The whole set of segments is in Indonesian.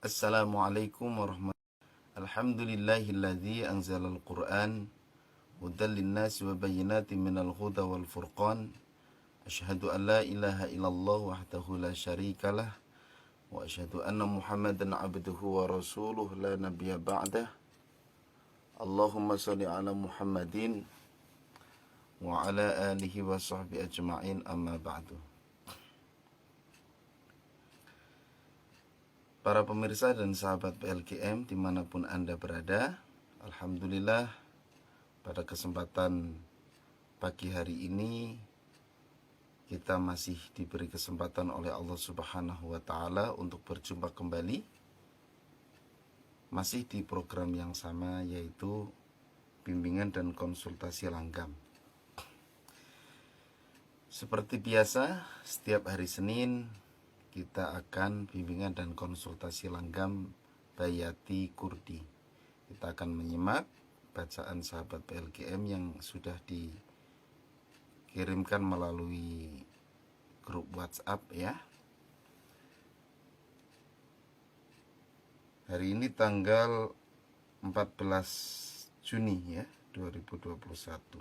Assalamualaikum warahmatullahi wabarakatuh. Alhamdulillahilladzi anzalal Qur'an hudan linnasi wa bayyinatin minal huda wal furqan. Asyhadu an la ilaha illallah wahdahu la syarikalah wa asyhadu anna Muhammadan abduhu wa rasuluh la nabiyya ba'dah. Allahumma shalli ala Muhammadin wa ala alihi wa sahbihi ajma'in, amma ba'du. Para pemirsa dan sahabat PLGM dimanapun Anda berada, alhamdulillah pada kesempatan pagi hari ini kita masih diberi kesempatan oleh Allah Subhanahu wa Ta'ala untuk berjumpa kembali, masih di program yang sama, yaitu bimbingan dan konsultasi langgam. Seperti biasa, setiap hari Senin kita akan bimbingan dan konsultasi langgam Bayati Kurdi. Kita akan menyimak bacaan sahabat PLGM yang sudah dikirimkan melalui grup WhatsApp ya. Hari ini tanggal 14 Juni ya, 2021.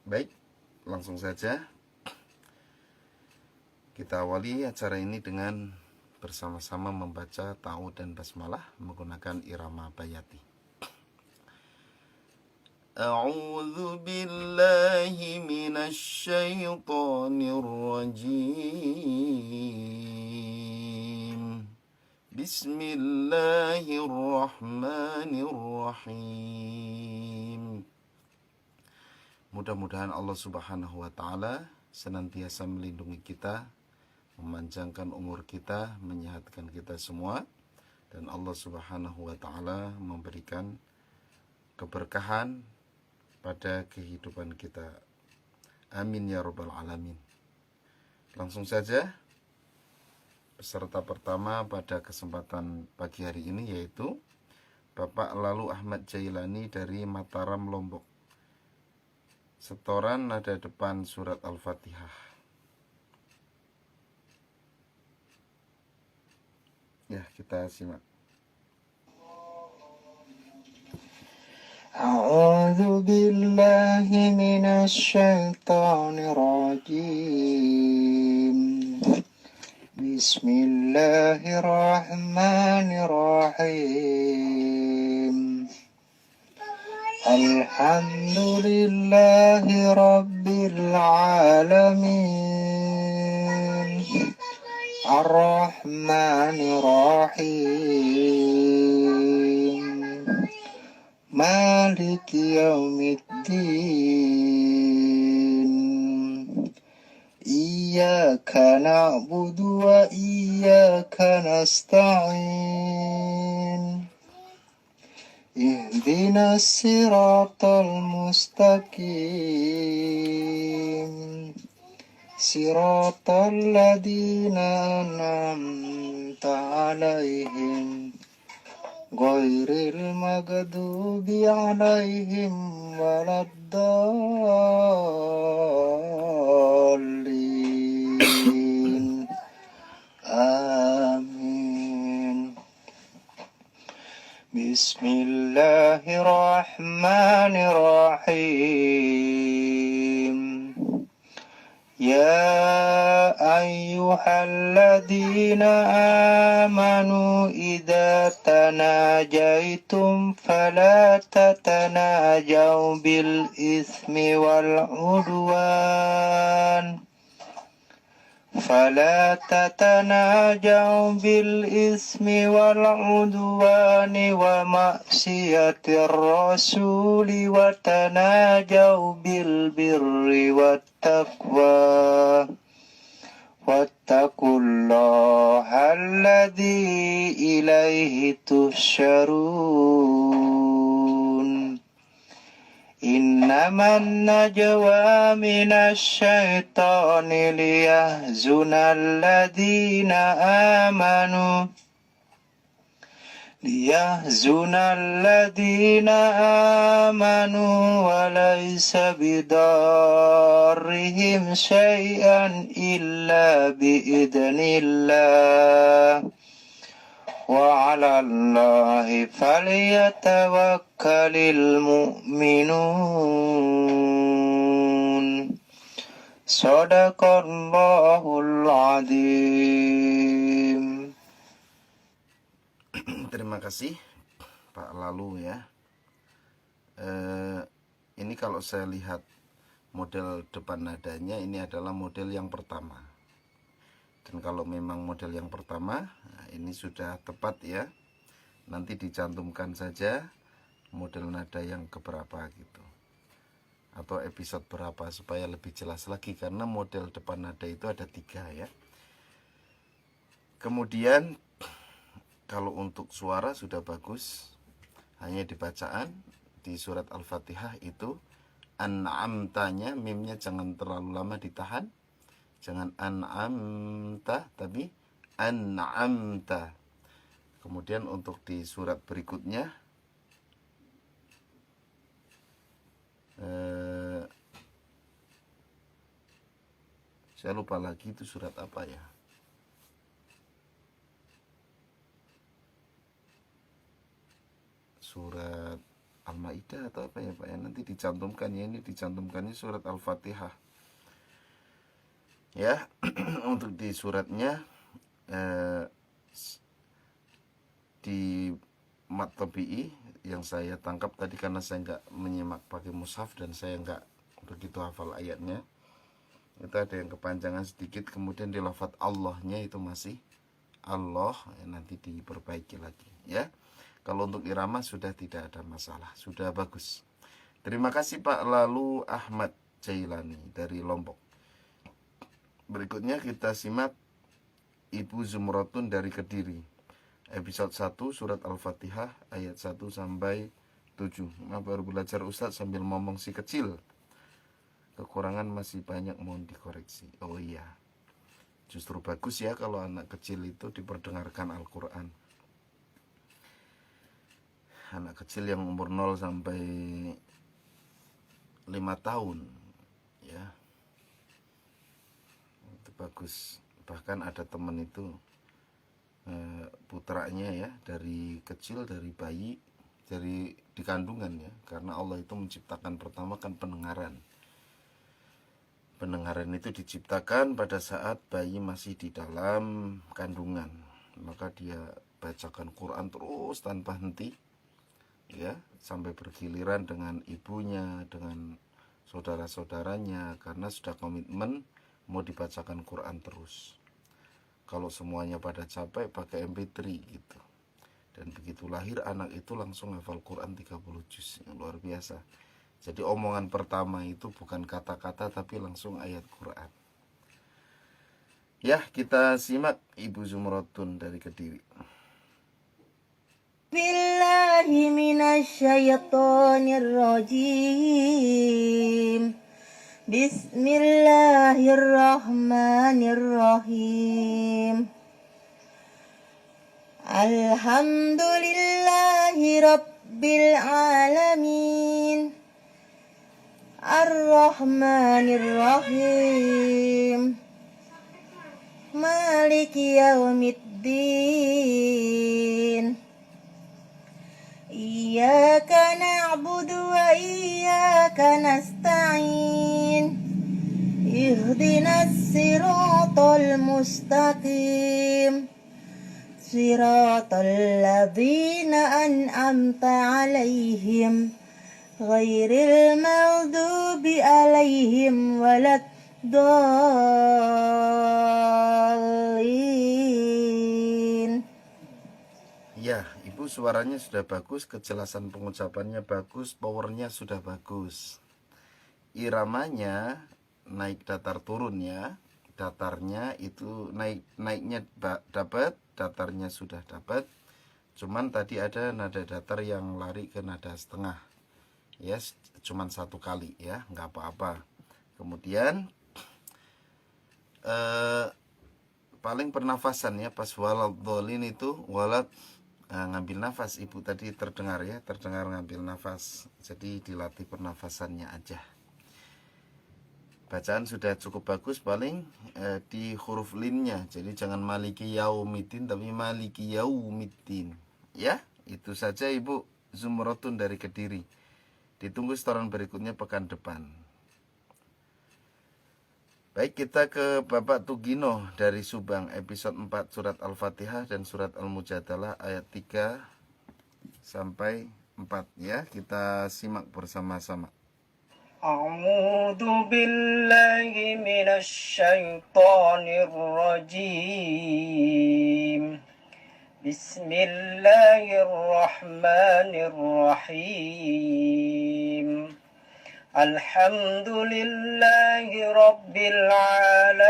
Baik, langsung saja kita awali acara ini dengan bersama-sama membaca ta'awudz dan basmalah menggunakan irama Bayati. A'udzu billahi minasy syaithanir rajim. Bismillahirrahmanirrahim. Mudah-mudahan Allah Subhanahu wa Ta'ala senantiasa melindungi kita, memanjangkan umur kita, menyehatkan kita semua, dan Allah Subhanahu wa Ta'ala memberikan keberkahan pada kehidupan kita. Amin ya rabbal alamin. Langsung saja, peserta pertama pada kesempatan pagi hari ini yaitu Bapak Lalu Ahmad Jailani dari Mataram, Lombok. Setoran nada depan surat Al-Fatihah. Ya, kita simak. A'udzu billahi minasy syaithanir rajim. Bismillahirrahmanirrahim. Alhamdulillahi rabbil alamin. Ar-Rahmanir Rahim. Maliki yaumiddin. Iyyaka na'budu wa iyyaka nasta'in. Ihdinas siratal mustaqim. Siratal ladzina an'amta 'alaihim ghairil maghdubi 'alaihim waladdallin. Amin. Bismillahirrahmanirrahim. Ya ayyuhalladzina amanu idza tanajaitum fala tatanajaw bil ismi wal udwan. فلا تتناجوا بالإثم والعدوان ومعصية الرسول وتناجوا بالبر والتقوى واتقوا الله الذي إليه تحشرون. إنما النجوى من الشيطان ليحزن الذين آمنوا ليحزن الذين آمنوا وليس بضارهم شيئا إلا بإذن الله وعلى الله فليتوكل المؤمنون صدق الله العظيم. Terima kasih Pak Lalu ya. Ini kalau saya lihat model depan nadanya, ini adalah model yang pertama. Dan kalau memang model yang pertama, nah ini sudah tepat ya. Nanti dicantumkan saja model nada yang keberapa gitu, atau episode berapa, supaya lebih jelas lagi, karena model depan nada itu ada 3 ya. Kemudian kalau untuk suara sudah bagus, hanya di bacaan di surat Al-Fatihah itu an'amtanya, mimnya jangan terlalu lama ditahan, jangan an'amta tapi an'amta. Kemudian untuk di surat berikutnya saya lupa lagi itu surat apa ya. Surat Al-Maidah atau apa ya Pak ya, nanti dicantumkan ya, ini dicantumkannya surat Al-Fatihah ya. Untuk di suratnya di mat tabi'i yang saya tangkap tadi, karena saya nggak menyimak pakai mushaf dan saya nggak begitu hafal ayatnya, itu ada yang kepanjangan sedikit, kemudian di lafadz Allahnya itu masih Allah, nanti diperbaiki lagi ya. Kalau untuk irama sudah tidak ada masalah, sudah bagus. Terima kasih Pak Lalu Ahmad Jailani dari Lombok. Berikutnya kita simak Ibu Zumratun dari Kediri, episode 1 surat Al-Fatihah ayat 1 sampai 7. Baru belajar Ustadz sambil ngomong si kecil, kekurangan masih banyak, mohon dikoreksi. Oh iya, justru bagus ya kalau anak kecil itu diperdengarkan Al-Quran. Anak kecil yang umur 0 sampai 5 tahun ya, itu bagus. Bahkan ada teman itu putranya ya, dari kecil, dari bayi, dari di kandungan ya, karena Allah itu menciptakan pertama kan pendengaran. Pendengaran itu diciptakan pada saat bayi masih di dalam kandungan, maka dia bacakan Quran terus tanpa henti ya, sampai bergiliran dengan ibunya, dengan saudara-saudaranya, karena sudah komitmen mau dibacakan Quran terus. Kalau semuanya pada capek pakai MP3 gitu. Dan begitu lahir anak itu langsung hafal Quran 30 juz, yang luar biasa. Jadi omongan pertama itu bukan kata-kata tapi langsung ayat Quran. Ya, kita simak Ibu Zumratun dari Kediri. Billahi minasyaitonir rajim. Bismillahirrahmanirrahim. Alhamdulillahi rabbil alamin. Ar-Rahmanir-Rahim. Maliki yaumiddin. Iyyaka na'budu wa iyyaka nasta'in. Ihdinas siratal mustaqim. Siratal ladzina an'amta 'alaihim ghairil maghdubi 'alaihim waladdallin. Ya, Ibu suaranya sudah bagus, kejelasan pengucapannya bagus, powernya sudah bagus. Iramanya naik datar turun ya. Datarnya itu naiknya dapat, datarnya sudah dapat. Cuman tadi ada nada datar yang lari ke nada setengah. Ya, cuman 1 kali ya, nggak apa-apa. Kemudian paling pernafasan ya, pas waladhdallin itu walad ngambil nafas. Ibu tadi terdengar ya, terdengar ngambil nafas. Jadi dilatih pernafasannya aja. Bacaan sudah cukup bagus, paling di huruf linnya. Jadi jangan maliki yaumiddin tapi maliki yaumiddin. Ya, itu saja Ibu Zumratun dari Kediri. Ditunggu setoran berikutnya pekan depan. Baik, kita ke Bapak Tugino dari Subang, episode 4 surat Al-Fatihah dan surat Al-Mujadalah ayat 3 sampai 4 ya. Kita simak bersama-sama. A'udzu billahi minasyaitonir rajim. Bismillahirrahmanirrahim. Alhamdulillahi Rabbil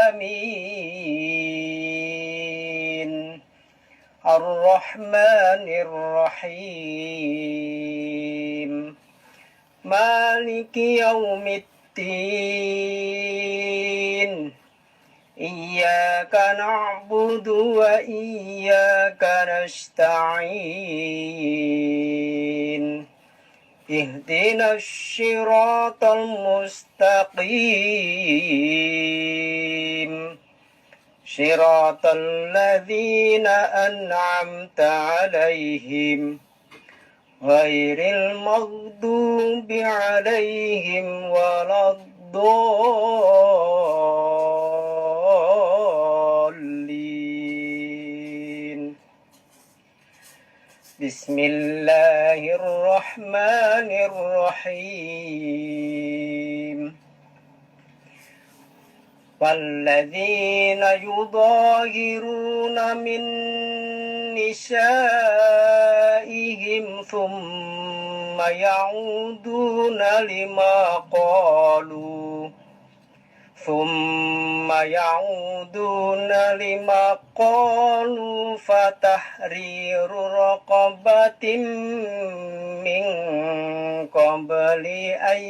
Alamin. Ar-Rahmanir Rahim. Maliki Yaumiddin. Iyyaka na'budu wa iyyaka nasta'in. اهدنا الصراط المستقيم صراط الذين أنعمت عليهم غير المغضوب عليهم ولا الضالين بسم الله الرحمن الرحيم والذين يظاهرون من نسائهم ثم يعودون لما قالوا فتحرير رقبة من قبل أن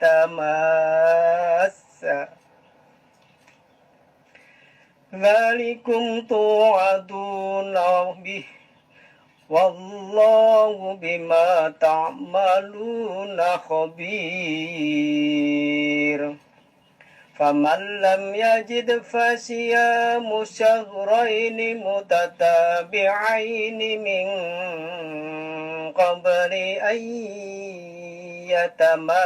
يتماسا ذلكم توعدون به والله بما تعملون خبير فمن لم يجد فصيام شهرين متتابعين من قبل أن يتماسا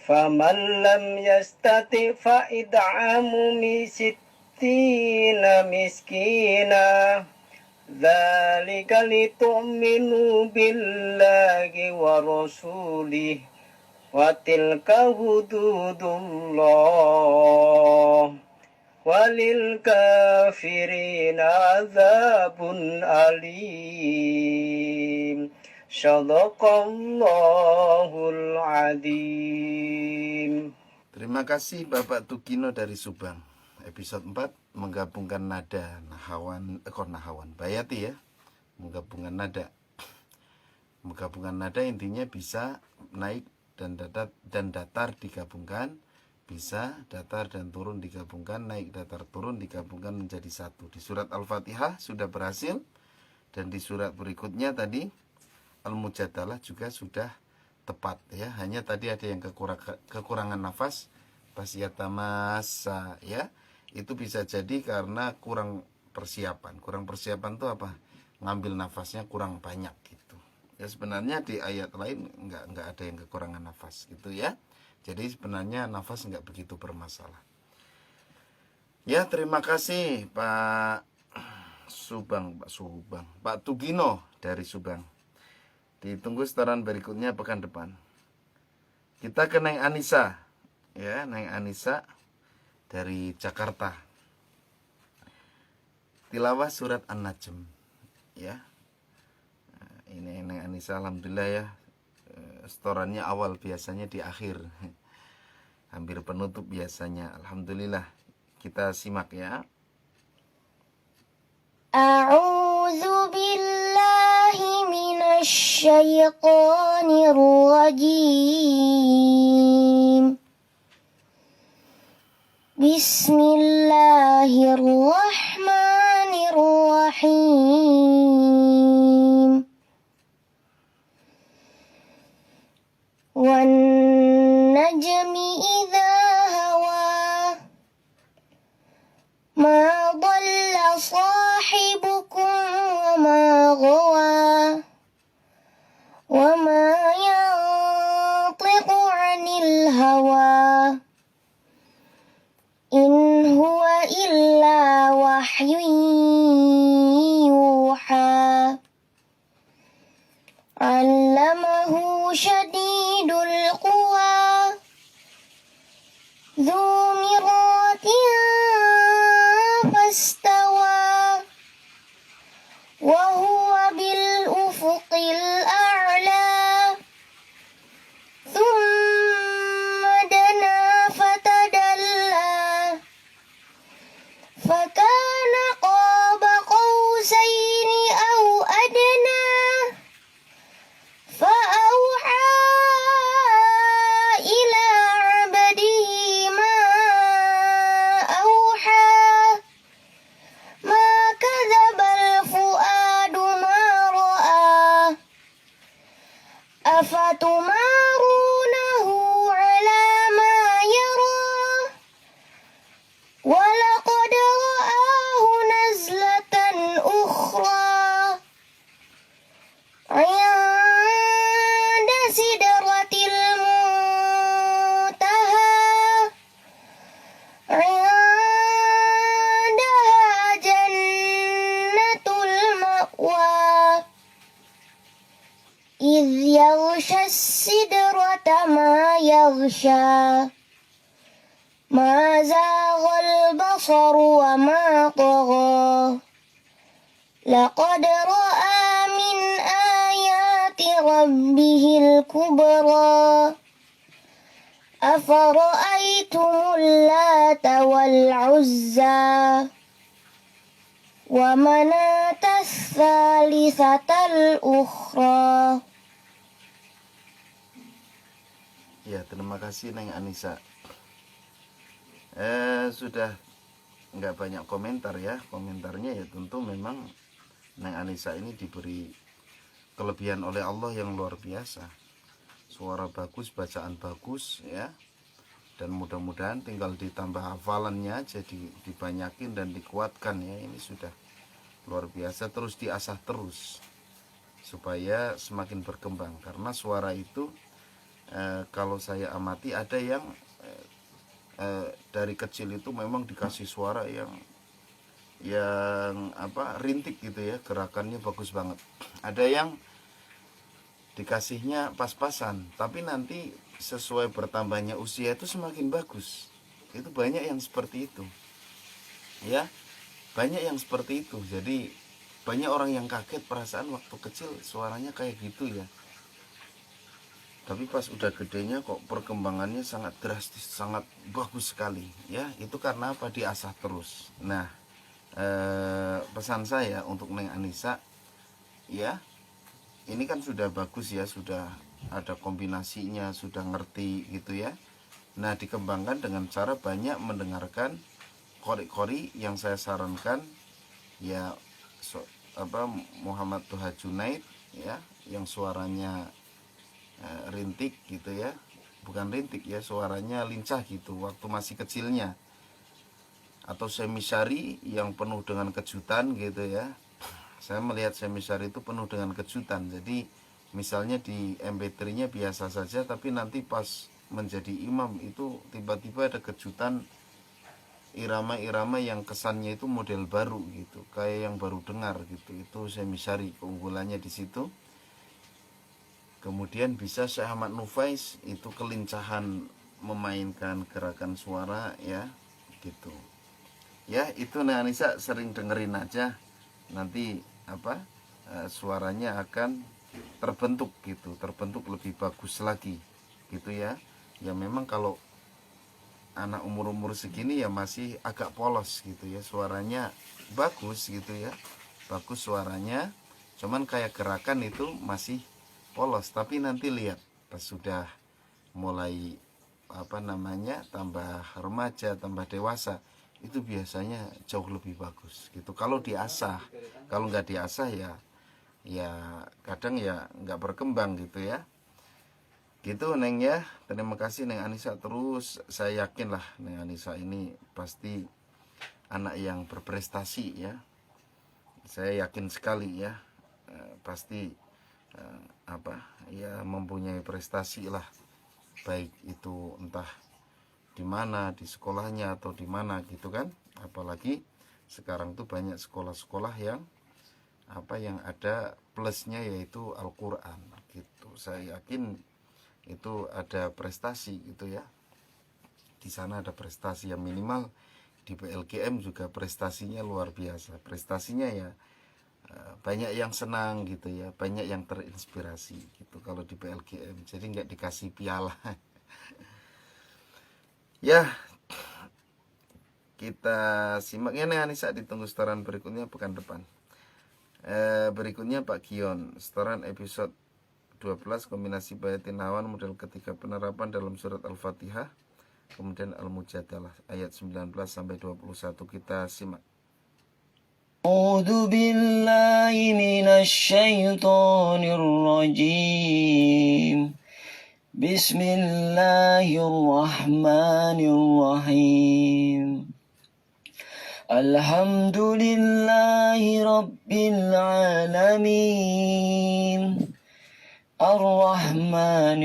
فمن لم يستطع فإطعام 60 مسكينا ذلك لتؤمنوا بالله ورسوله وتلك حدود الله وللكافرين عذاب أليم Shadaqallahul Adzim. Terima kasih Bapak Tugino dari Subang. Episode 4 menggabungkan nada nahawan bayati ya. Menggabungkan nada. Menggabungkan nada intinya bisa naik dan datar digabungkan, bisa datar dan turun digabungkan, naik datar turun digabungkan menjadi satu. Di surat Al-Fatihah sudah berhasil, dan di surat berikutnya tadi Al-Mujadalah juga sudah tepat ya. Hanya tadi ada yang kekurangan nafas pas yatamasa ya. Itu bisa jadi karena kurang persiapan. Kurang persiapan itu apa? Ngambil nafasnya kurang banyak gitu. Ya sebenarnya di ayat lain enggak ada yang kekurangan nafas gitu ya. Jadi sebenarnya nafas enggak begitu bermasalah. Ya, terima kasih Pak Tugino dari Subang. Ditunggu setoran berikutnya pekan depan. Kita ke Neng Anissa. Ya, Neng Anissa dari Jakarta. Tilawah surat An-Najm. Ya. Nah, ini Neng Anissa alhamdulillah ya. Setorannya awal, biasanya di akhir. Hampir penutup biasanya. Alhamdulillah. Kita simak ya. A'udzu billahi minasy syaithanir rajim. Bismillahirrahmanirrahim. Bismillahirrahmanirrahim. Wan najmi idza hawa ma dhalla sahibukum wa ma ghawa wa ma yantiqu 'anil hawa in huwa illa wahyun yuha. 'Allamahu syadidul quwa dzu miratin fastawa wa huwa bil ufuqil a'la thumma dana fatadalla fakana qaba qausaini aw adna فأوحى إلى عبده ما أوحى ما كذب الفؤاد ما رأى أفتمارونه على ما يرى ولقد رآه نزلة أخرى عند سدرة المنتهى عندها جنة المأوى إذ يغشى السدرة ما يغشى ما زاغ البصر وما طغى لقد رأى من آيات ربه الكبرى أفرأيتم اللات والعزى ومناة الثالثة الأخرى. Ya, terima kasih Neng Anissa. Sudah nggak banyak komentar ya. Komentarnya ya tentu memang Neng Anissa ini diberi kelebihan oleh Allah yang luar biasa. Suara bagus, bacaan bagus ya. Dan mudah-mudahan tinggal ditambah hafalannya jadi dibanyakin dan dikuatkan ya. Ini sudah luar biasa, terus diasah terus supaya semakin berkembang. Karena suara itu kalau saya amati ada yang dari kecil itu memang dikasih suara yang rintik gitu ya, gerakannya bagus banget. Ada yang dikasihnya pas-pasan, tapi nanti sesuai bertambahnya usia itu semakin bagus. Itu banyak yang seperti itu ya, banyak yang seperti itu. Jadi banyak orang yang kaget perasaan waktu kecil suaranya kayak gitu ya, tapi pas udah gedenya kok perkembangannya sangat drastis, sangat bagus sekali ya. Itu karena apa? Diasah terus. Nah, pesan saya untuk Neng Anissa ya, ini kan sudah bagus ya, sudah ada kombinasinya, sudah ngerti gitu ya. Nah, dikembangkan dengan cara banyak mendengarkan qori-qori yang saya sarankan ya, Muhammad Toha Junaid ya, yang suaranya rintik gitu ya, bukan rintik ya, suaranya lincah gitu waktu masih kecilnya. Atau Semisari yang penuh dengan kejutan gitu ya. Saya melihat Semisari itu penuh dengan kejutan. Jadi misalnya di MP3-nya biasa saja, tapi nanti pas menjadi imam itu tiba-tiba ada kejutan, irama-irama yang kesannya itu model baru gitu, kayak yang baru dengar gitu. Itu Semisari, keunggulannya di situ. Kemudian bisa Syekh Ahmad Nufais, itu kelincahan memainkan gerakan suara ya gitu. Ya, itu Neng Anissa sering dengerin aja, nanti suaranya akan terbentuk gitu, terbentuk lebih bagus lagi gitu ya. Ya memang kalau anak umur-umur segini ya masih agak polos gitu ya, suaranya bagus gitu ya, bagus suaranya, cuman kayak gerakan itu masih polos. Tapi nanti lihat pas sudah mulai tambah remaja, tambah dewasa, itu biasanya jauh lebih bagus gitu. Kalau diasah, kalau nggak diasah ya kadang ya nggak berkembang gitu ya. Gitu Neng ya. Terima kasih Neng Anissa. Terus saya yakin lah Neng Anissa ini pasti anak yang berprestasi ya. Saya yakin sekali ya. Pasti mempunyai prestasi lah, baik itu entah di mana, di sekolahnya atau di mana gitu kan. Apalagi sekarang tuh banyak sekolah-sekolah yang ada plusnya yaitu Al-Qur'an gitu. Saya yakin itu ada prestasi gitu ya. Di sana ada prestasi yang minimal. Di PLGM juga prestasinya luar biasa. Prestasinya ya banyak yang senang gitu ya, banyak yang terinspirasi gitu kalau di PLGM. Jadi nggak dikasih piala. Ya, kita simaknya nih Anissa, ditunggu setoran berikutnya pekan depan. Berikutnya Pak Gion, setoran episode 12 kombinasi bayatin lawan model ketiga penerapan dalam surat Al-Fatihah, kemudian Al-Mujadalah ayat 19 sampai 21. Kita simak. أعوذ بالله من الشيطان الرجيم بسم الله الرحمن الرحيم الحمد لله رب العالمين الرحمن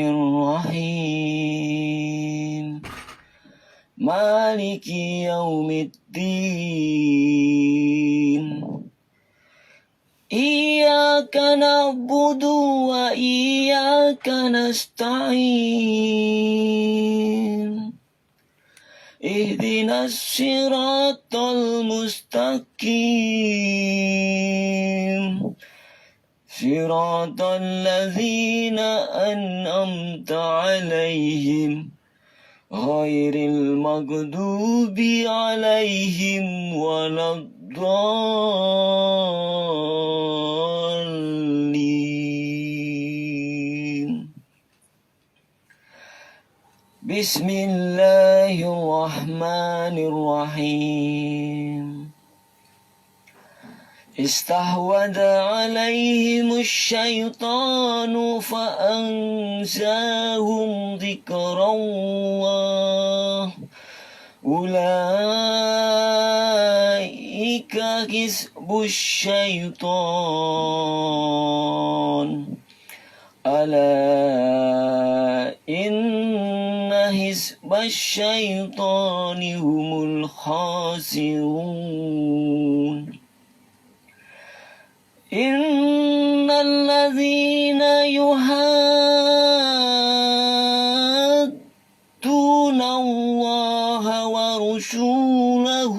الرحيم مالك يوم الدين إياك نعبد وإياك نستعين اهدنا الصراط المستقيم صراط الذين أنعمت عليهم غير المغضوب عليهم ولا الضالين بسم الله الرحمن الرحيم استحوذ عليهم الشيطان فأنساهم ذكر الله أولئك حزب الشيطان ألا إن حزب الشيطان هم الخاسرون إن الذين يحادون الله ورسوله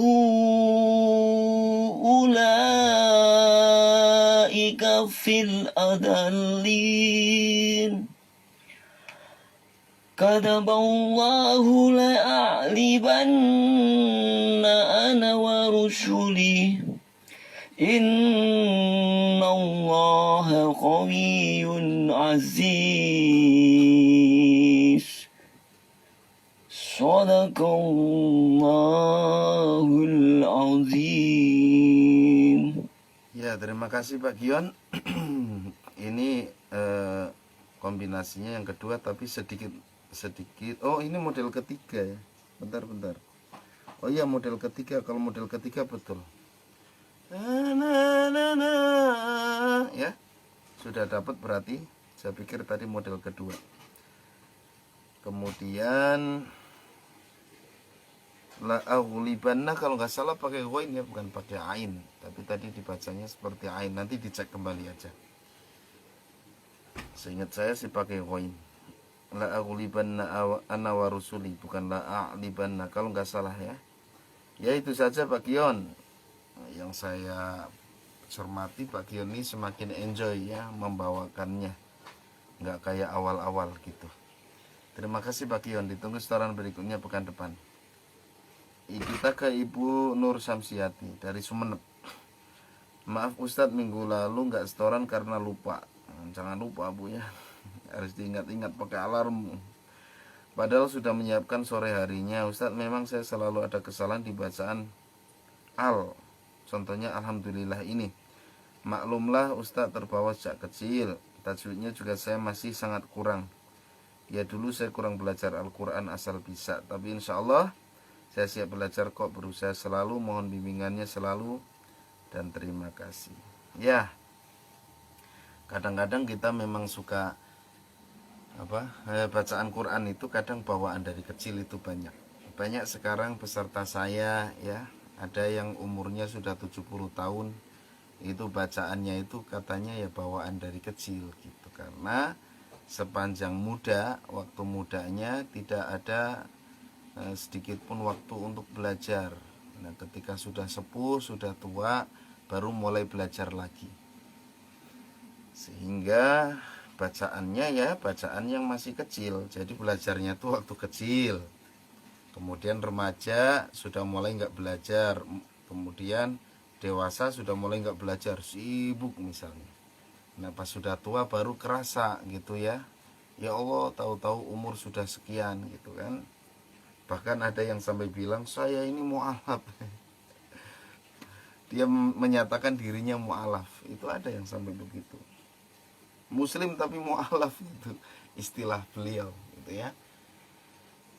أولئك في الأذلين كتب الله لأغلبن أنا ورسلي إن الله قوي عزيز صدق الله العظيم. Ya, terima kasih Pak Gion. Ini kombinasinya yang kedua tapi sedikit. Oh, ini model ketiga ya. Bentar. Oh iya, model ketiga. Kalau model ketiga betul. Ya, sudah dapat berarti. Saya pikir tadi model kedua. Kemudian la aghlibanna kalau nggak salah pakai ghain ya, bukan pakai ain. Tapi tadi dibacanya seperti ain. Nanti dicek kembali aja. Seingat saya sih pakai ghain. La aghlibanna ana wa rusuli, bukan la a'libanna kalau nggak salah ya. Ya itu saja Pak Gion. Yang saya cermati Pak Gion ini semakin enjoy ya membawakannya, nggak kayak awal-awal gitu. Terima kasih Pak Gion, ditunggu setoran berikutnya pekan depan. Kita ke Ibu Nur Samsiati dari Sumeneb. Maaf Ustadz, minggu lalu nggak setoran karena lupa. Jangan lupa Bu ya, harus diingat-ingat pakai alarm. Padahal sudah menyiapkan sore harinya. Ustadz, memang saya selalu ada kesalahan di bacaan al. Contohnya alhamdulillah ini. Maklumlah Ustadz terbawa sejak kecil. Tajwidnya juga saya masih sangat kurang. Ya dulu saya kurang belajar Al-Quran asal bisa. Tapi insya Allah saya siap belajar kok, berusaha selalu. Mohon bimbingannya selalu. Dan terima kasih. Ya, kadang-kadang kita memang suka bacaan Quran itu kadang bawaan dari kecil itu banyak sekarang peserta saya ya, ada yang umurnya sudah 70 tahun itu bacaannya itu katanya ya bawaan dari kecil gitu, karena sepanjang muda, waktu mudanya tidak ada sedikit pun waktu untuk belajar. Nah ketika sudah sepuh, sudah tua, baru mulai belajar lagi, sehingga bacaannya ya bacaan yang masih kecil. Jadi belajarnya tuh waktu kecil, kemudian remaja sudah mulai nggak belajar, kemudian dewasa sudah mulai nggak belajar, sibuk misalnya. Nah pas sudah tua baru kerasa gitu ya, ya Allah tahu-tahu umur sudah sekian gitu kan. Bahkan ada yang sampai bilang saya ini mu'alaf. Dia menyatakan dirinya mu'alaf, itu ada yang sampai begitu. Muslim tapi mu'alaf itu istilah beliau gitu ya.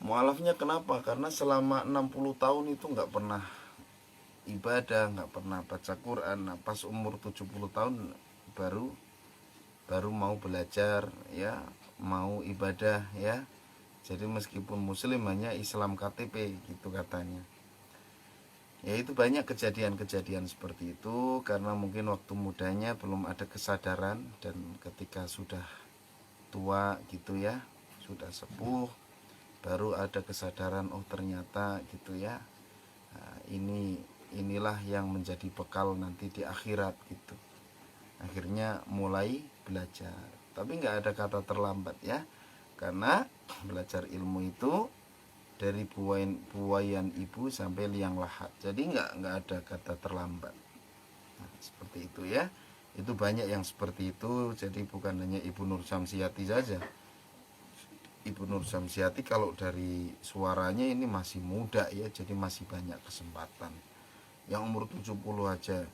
Mu'alafnya kenapa? Karena selama 60 tahun itu nggak pernah ibadah, nggak pernah baca Quran. Nah, pas umur 70 tahun baru mau belajar ya, mau ibadah ya. Jadi meskipun muslim hanya Islam KTP gitu katanya. Ya itu banyak kejadian-kejadian seperti itu, karena mungkin waktu mudanya belum ada kesadaran, dan ketika sudah tua gitu ya, sudah sepuh, baru ada kesadaran, oh ternyata gitu ya. Nah, inilah yang menjadi bekal nanti di akhirat gitu. Akhirnya mulai belajar. Tapi nggak ada kata terlambat ya, karena belajar ilmu itu dari buayan ibu sampai liang lahat. Jadi nggak ada kata terlambat. Nah, seperti itu ya. Itu banyak yang seperti itu. Jadi bukan hanya Ibu Nur Syamsiati saja. Ibu Nur Syamsiati kalau dari suaranya ini masih muda ya, jadi masih banyak kesempatan. Yang umur 70 aja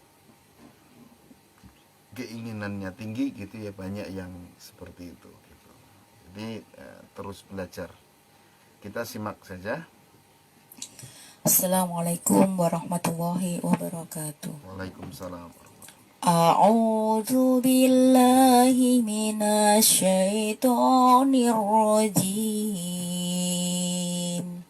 keinginannya tinggi gitu ya, banyak yang seperti itu gitu. Jadi terus belajar. Kita simak saja. Assalamualaikum warahmatullahi wabarakatuh. Waalaikumsalam. A'udzu billahi minasyaitonir rajim.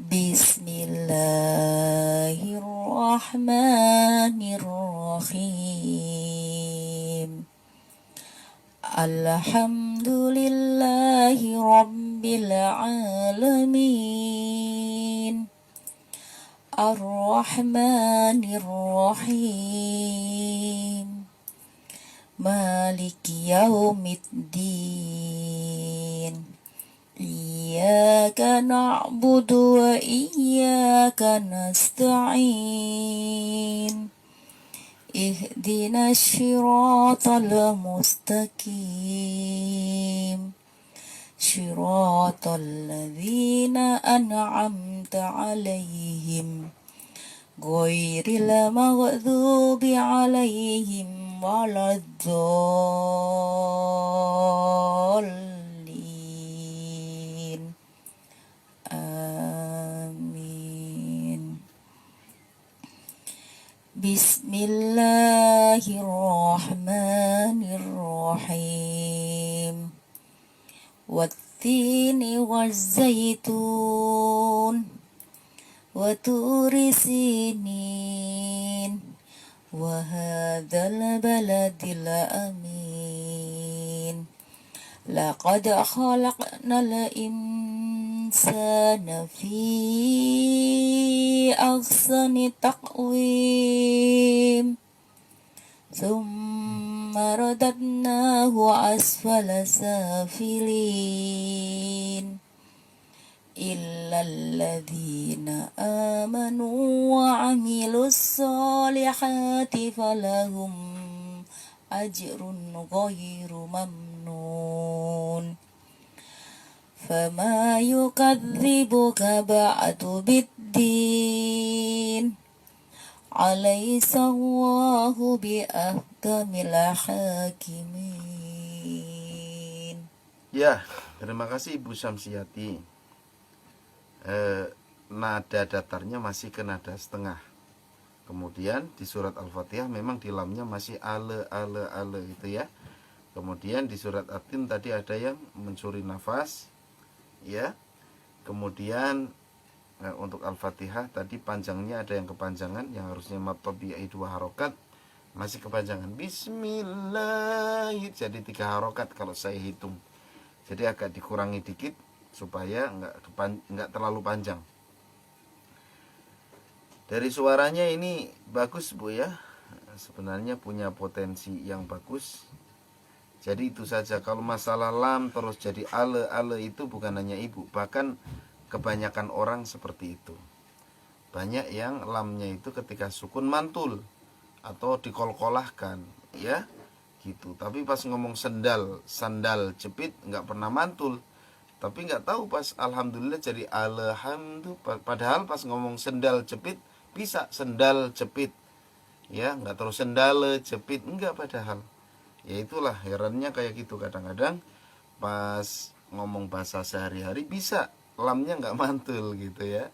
Bismillahirrahmanirrahim. Alhamdulillahi rabbil alamin. Ar-Rahmanir Rahim. Maliki yaumiddin. Iyyaka na'budu wa iyyaka nasta'in. Ihdinas siratal mustaqim. Siratal ladzina an'amta 'alaihim ghairil maghdubi 'alaihim waladdallin. Amin. Bismillahirrahmanirrahim. Wattini wazzaitun wa turi sinin wa hadzal baladil amin. Laqad khalaqnal insana fi ahsani taqwim. Thumma radadnahu asfala safilin. Illal ladzina amanu wa 'amilus solihati falahum ajrun ghairu mamnun. فما يكذبك بعد بالدين أليس الله بأحكم الحاكمين. Ya, terima kasih Ibu Syamsiati. Nada datarnya masih ke nada setengah. Kemudian di surat Al-Fatihah memang di lamnya masih ale itu ya. Kemudian di surat At-Tin tadi ada yang mencuri nafas, ya. Kemudian untuk Al-Fatihah tadi panjangnya ada yang kepanjangan, yang harusnya mad tabi'i 2 harokat masih kepanjangan. Bismillah, jadi 3 harokat kalau saya hitung. Jadi agak dikurangi dikit supaya nggak terlalu panjang. Dari suaranya ini bagus Bu ya. Sebenarnya punya potensi yang bagus. Jadi itu saja. Kalau masalah lam terus jadi ale itu bukan hanya Ibu, bahkan kebanyakan orang seperti itu. Banyak yang lamnya itu ketika sukun mantul atau dikolkolahkan, ya. Gitu. Tapi pas ngomong sandal jepit nggak pernah mantul. Tapi nggak tahu pas alhamdulillah jadi alhamdulillah. Padahal pas ngomong sendal jepit bisa sendal jepit, ya, nggak terus sendal jepit, enggak padahal. Ya itulah herannya kayak gitu, kadang-kadang pas ngomong bahasa sehari-hari bisa lamnya nggak mantul gitu ya.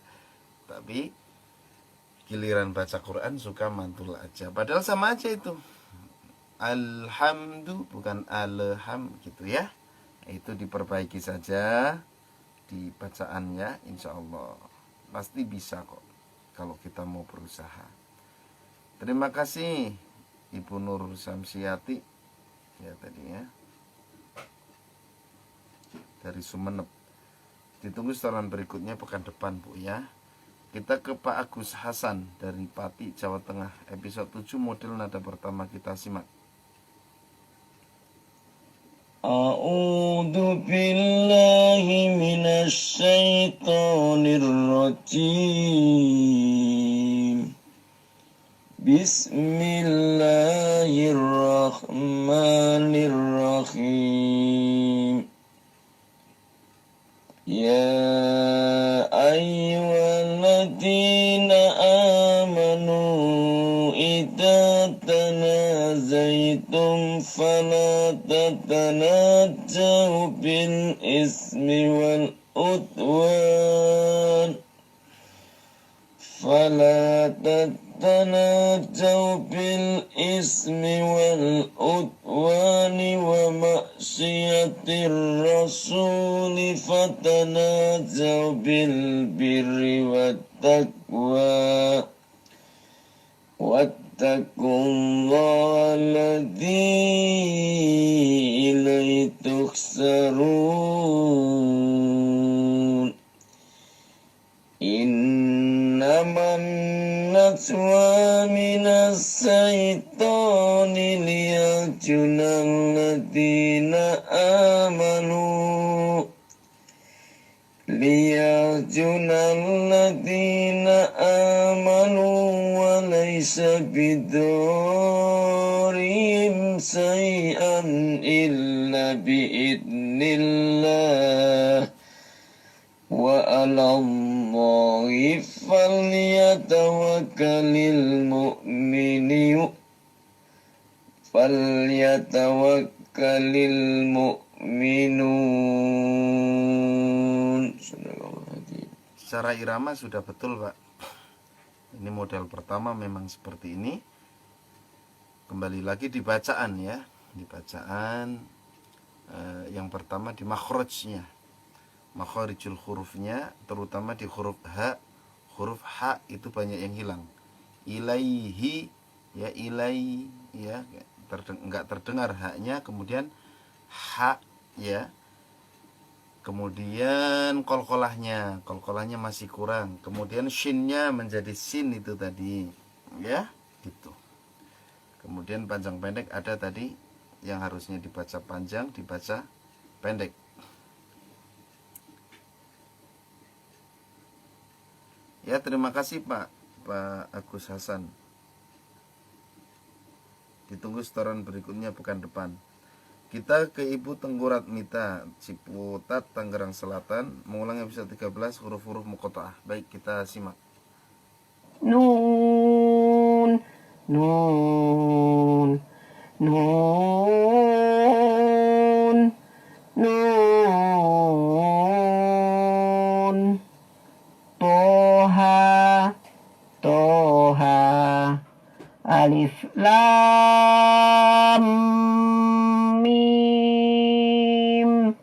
Tapi giliran baca Quran suka mantul aja. Padahal sama aja itu. Alhamdu bukan alham gitu ya. Itu diperbaiki saja di bacaannya, insya Allah pasti bisa kok kalau kita mau berusaha. Terima kasih Ibu Nur Syamsiati ya tadi ya, dari Sumeneb. Ditunggu setoran berikutnya pekan depan Bu ya. Kita ke Pak Agus Hasan dari Pati, Jawa Tengah. Episode 7 model nada pertama kita simak. A'udzu billahi minasy syaithanir rajim. Bismillahirrahmanirrahim. Ya ayyuhalladzina amanu idza tanazaitum fala tatanajau bil ismi wal udwan fala tatanajau bil ismi wal udwani wa ma'siyatir rasuli fatanajau bil birri wat taqwa wattaqullaha alladzi ilaihi tuhsarun. Innaman najwa minas syaitani liyahzunal ladzina amanu wa laysa bidurrihim syai'an illa biidnillah wa 'alallahi falyatawakkalul mu'minun. Secara irama sudah betul Pak. Ini model pertama memang seperti ini. Kembali lagi di bacaan ya. Di bacaan yang pertama di makhrajnya. Makharijul hurufnya terutama di huruf H. Huruf H itu banyak yang hilang. Ilaihi ya, ilai ya, enggak terdengar H-nya, kemudian H ya. Kemudian kolkolahnya masih kurang. Kemudian shinnya menjadi sin itu tadi, ya, gitu. Kemudian panjang pendek ada tadi yang harusnya dibaca panjang dibaca pendek. Ya, terima kasih Pak Agus Hasan. Ditunggu setoran berikutnya pekan depan. Kita ke Ibu Tenggurat Mita, Ciputat, Tangerang Selatan, mengulang episode 13 huruf-huruf muqatta'ah. Baik, kita simak. Nun, nun, nun, nun. Toha, toha. Alif lam mim.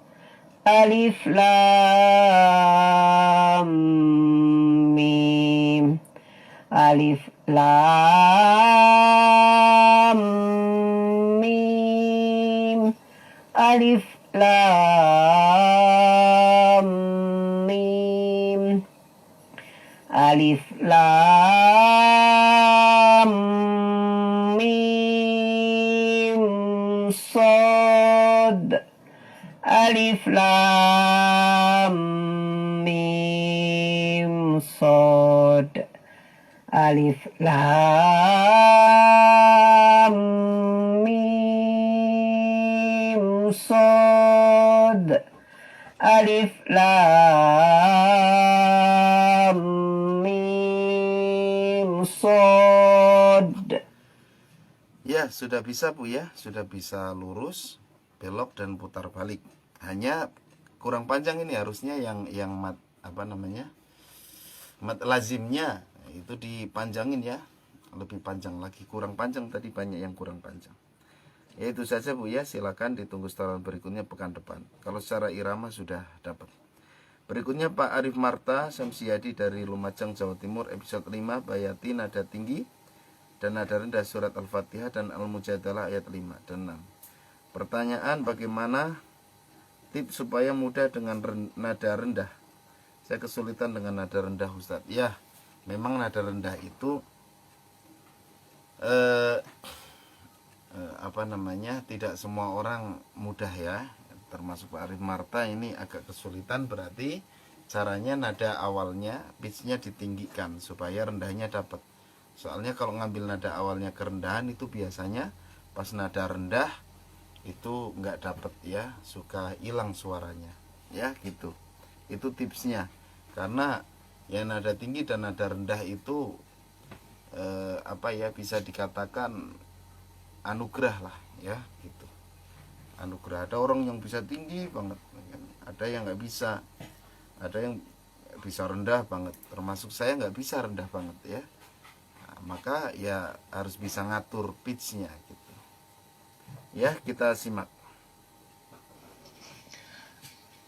Alif lam mim. Alif lam mim. Alif lam mim. Alif lam mim sad. Alif lam mim sad. Alif lam mim sad. Alif lam mim sad. Ya, sudah bisa Bu ya, sudah bisa lurus, belok dan putar balik. Hanya kurang panjang ini, harusnya yang mat mat lazimnya itu dipanjangin ya, lebih panjang lagi. Kurang panjang tadi, banyak yang kurang panjang. Ya itu saja Bu ya, silakan ditunggu setoran berikutnya pekan depan. Kalau secara irama sudah dapat. Berikutnya Pak Arif Marta Syamsiadi dari Lumajang, Jawa Timur, episode 5 Bayati nada tinggi dan nada rendah surat Al-Fatihah dan Al-Mujadalah ayat 5 dan 6. Pertanyaan, bagaimana tips supaya mudah dengan nada rendah? Saya kesulitan dengan nada rendah Ustadz. Ya, memang nada rendah itu tidak semua orang mudah ya, termasuk Pak Arif Marta ini agak kesulitan. Berarti caranya nada awalnya pitch-nya ditinggikan supaya rendahnya dapat. Soalnya kalau ngambil nada awalnya kerendahan itu biasanya pas nada rendah itu nggak dapat ya, suka hilang suaranya ya gitu. Itu tipsnya, karena ya nada tinggi dan nada rendah itu bisa dikatakan anugerah lah ya gitu. Anugerah. Ada orang yang bisa tinggi banget, ada yang nggak bisa, ada yang bisa rendah banget, termasuk saya nggak bisa rendah banget ya. Nah, maka ya harus bisa ngatur pitch-nya gitu ya. Kita simak.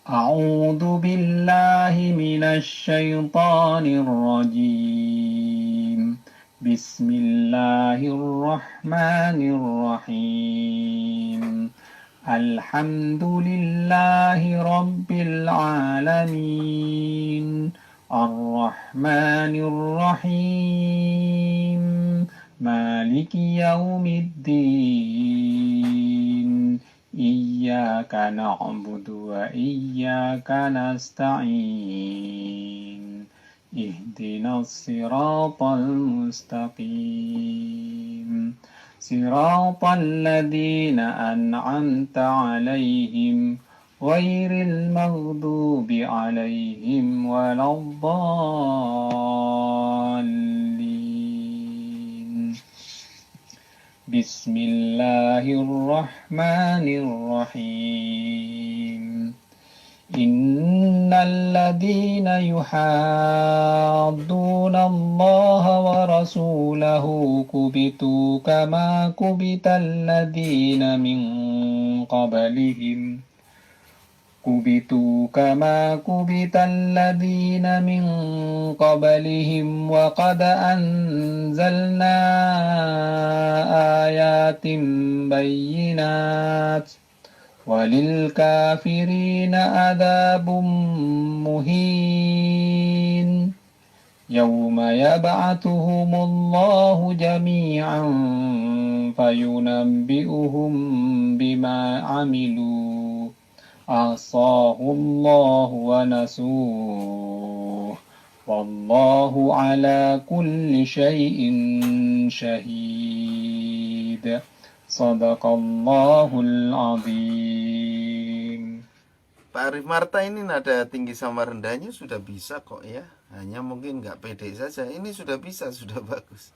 A'udzu billahi minasy syaithanir rajim. Bismillahirrahmanirrahim. Alhamdulillahi rabbil alamin. Ar-Rahmanir Rahim. Maliki yaumiddin. Iyyaka na'budu wa iyyaka nasta'in. Ihdinas siratal mustaqim. Siratal ladzina an'amta 'alaihim ghairil maghdubi 'alaihim waladdallin. Bismillahirrahmanirrahim. Innal ladzina yuhadduna Allah wa rasulahu kubitu kama kubital ladzina min qablihim. Kubitu kama kubital ladzina min qablihim wa qad anzalna ayatin bayyinat walil kafirina adzabun muhin. Yauma yab'atsuhumullahu jami'an fayunabbi'uhum bima 'amilu. Ahsahullahu wa nasuh. Wallahu ala kulli syai'in syahid. Sadaqallahul azim. Pak Arif Marta ini nada tinggi sama rendahnya sudah bisa kok ya. Hanya mungkin nggak pede saja. Ini sudah bisa, sudah bagus.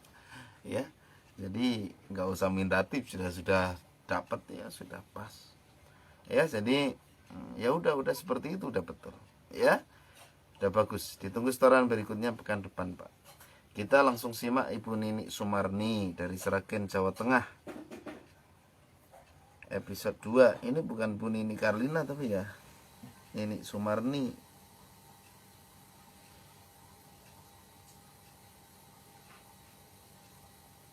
Ya. Jadi nggak usah minta tips, sudah dapat ya, sudah pas. Ya, jadi ya udah seperti itu udah betul. Ya. Udah bagus. Ditunggu setoran berikutnya pekan depan, Pak. Kita langsung simak Ibu Nini Sumarni dari Seragen, Jawa Tengah. Episode 2. Ini bukan Bu Nini Karlina tapi ya Nini Sumarni.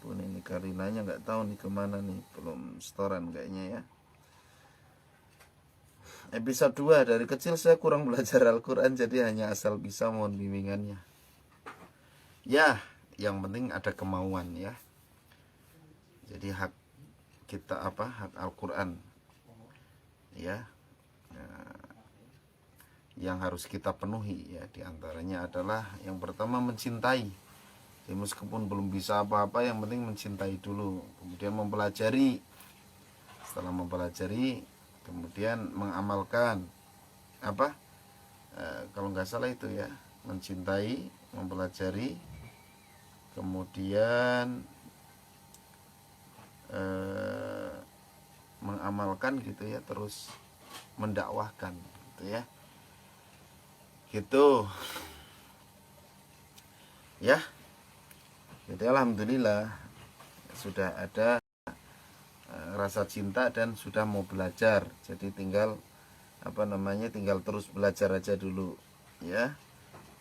Bu Nini Karlinanya nggak tahu nih kemana nih, belum setoran kayaknya ya. Episode 2. Dari kecil saya kurang belajar Al-Quran, jadi hanya asal bisa, mohon bimbingannya. Ya, yang penting ada kemauan ya. Jadi hak kita hak Al-Quran ya, yang harus kita penuhi ya. Diantaranya adalah yang pertama mencintai. Jadi meskipun belum bisa apa-apa, yang penting mencintai dulu. Kemudian mempelajari. Setelah mempelajari, kemudian mengamalkan kalau nggak salah itu ya, mencintai, mempelajari, kemudian mengamalkan gitu ya, terus mendakwahkan gitu ya, gitu ya. Jadi alhamdulillah sudah ada rasa cinta dan sudah mau belajar. Jadi tinggal tinggal terus belajar aja dulu ya.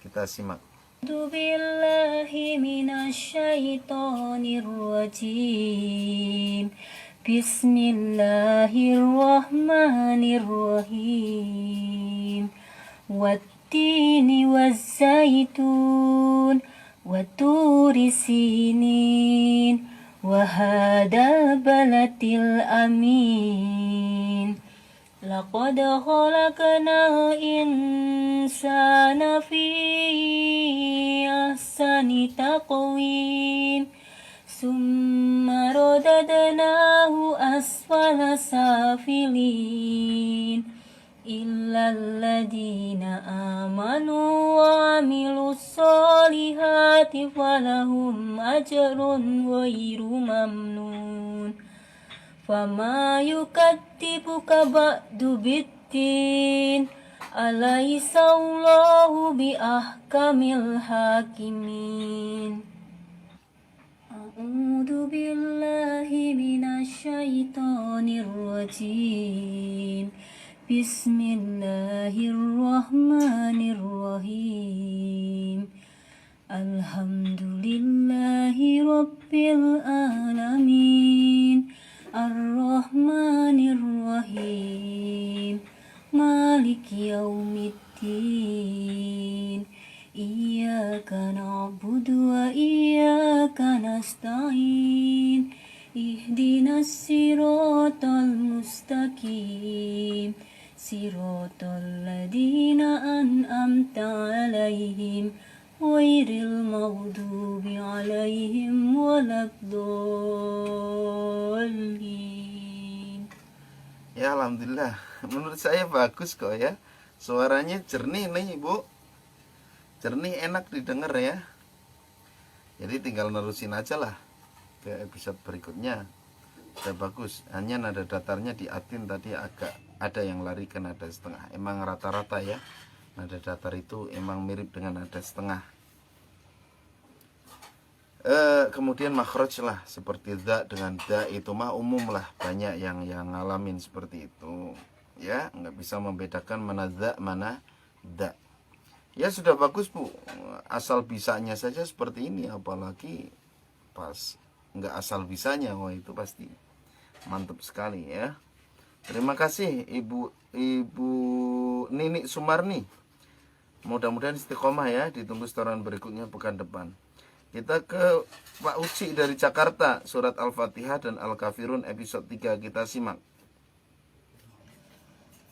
Kita simak. أعوذ بالله من الشيطان الرجيم بسم الله الرحمن الرحيم والتين والزيتون وطور سينين وهذا البلد الأمين لقد خلقنا الإنسان في أحسن تقويم ثم رددناه أسفل سافلين إلا الذين آمنوا وعملوا الصالحات فلهم أجر غير ممنون فما يكذبك بعد بالدين أليس الله بأحكم الحاكمين أعوذ بالله من الشيطان الرجيم بسم الله الرحمن الرحيم الحمد لله رب العالمين الرحمن الرحيم مالك يوم الدين إياك نعبد وإياك نستعين اهدنا الصراط المستقيم صراط الذين أنعمت عليهم غير المغضوب عليهم ولا الضالين. Ya alhamdulillah, menurut saya bagus kok ya. Suaranya jernih nih Ibu, jernih, enak didengar ya. Jadi tinggal nerusin aja lah ke episode berikutnya. Sudah bagus. Hanya nada datarnya di atin tadi agak ada yang lari ke nada setengah. Emang rata-rata ya, nada datar itu emang mirip dengan nada setengah. Kemudian makhraj lah, seperti da dengan da itu mah umum lah, banyak yang ngalamin seperti itu ya, nggak bisa membedakan mana da mana da. Ya sudah bagus Bu, asal bisanya saja seperti ini, apalagi pas nggak asal bisanya, wah itu pasti mantap sekali ya. Terima kasih Ibu Nini Sumarni. Mudah-mudahan istiqomah ya, ditunggu setoran berikutnya pekan depan. Kita ke Pak Uci dari Jakarta, surat Al-Fatihah dan Al-Kafirun episode 3 kita simak.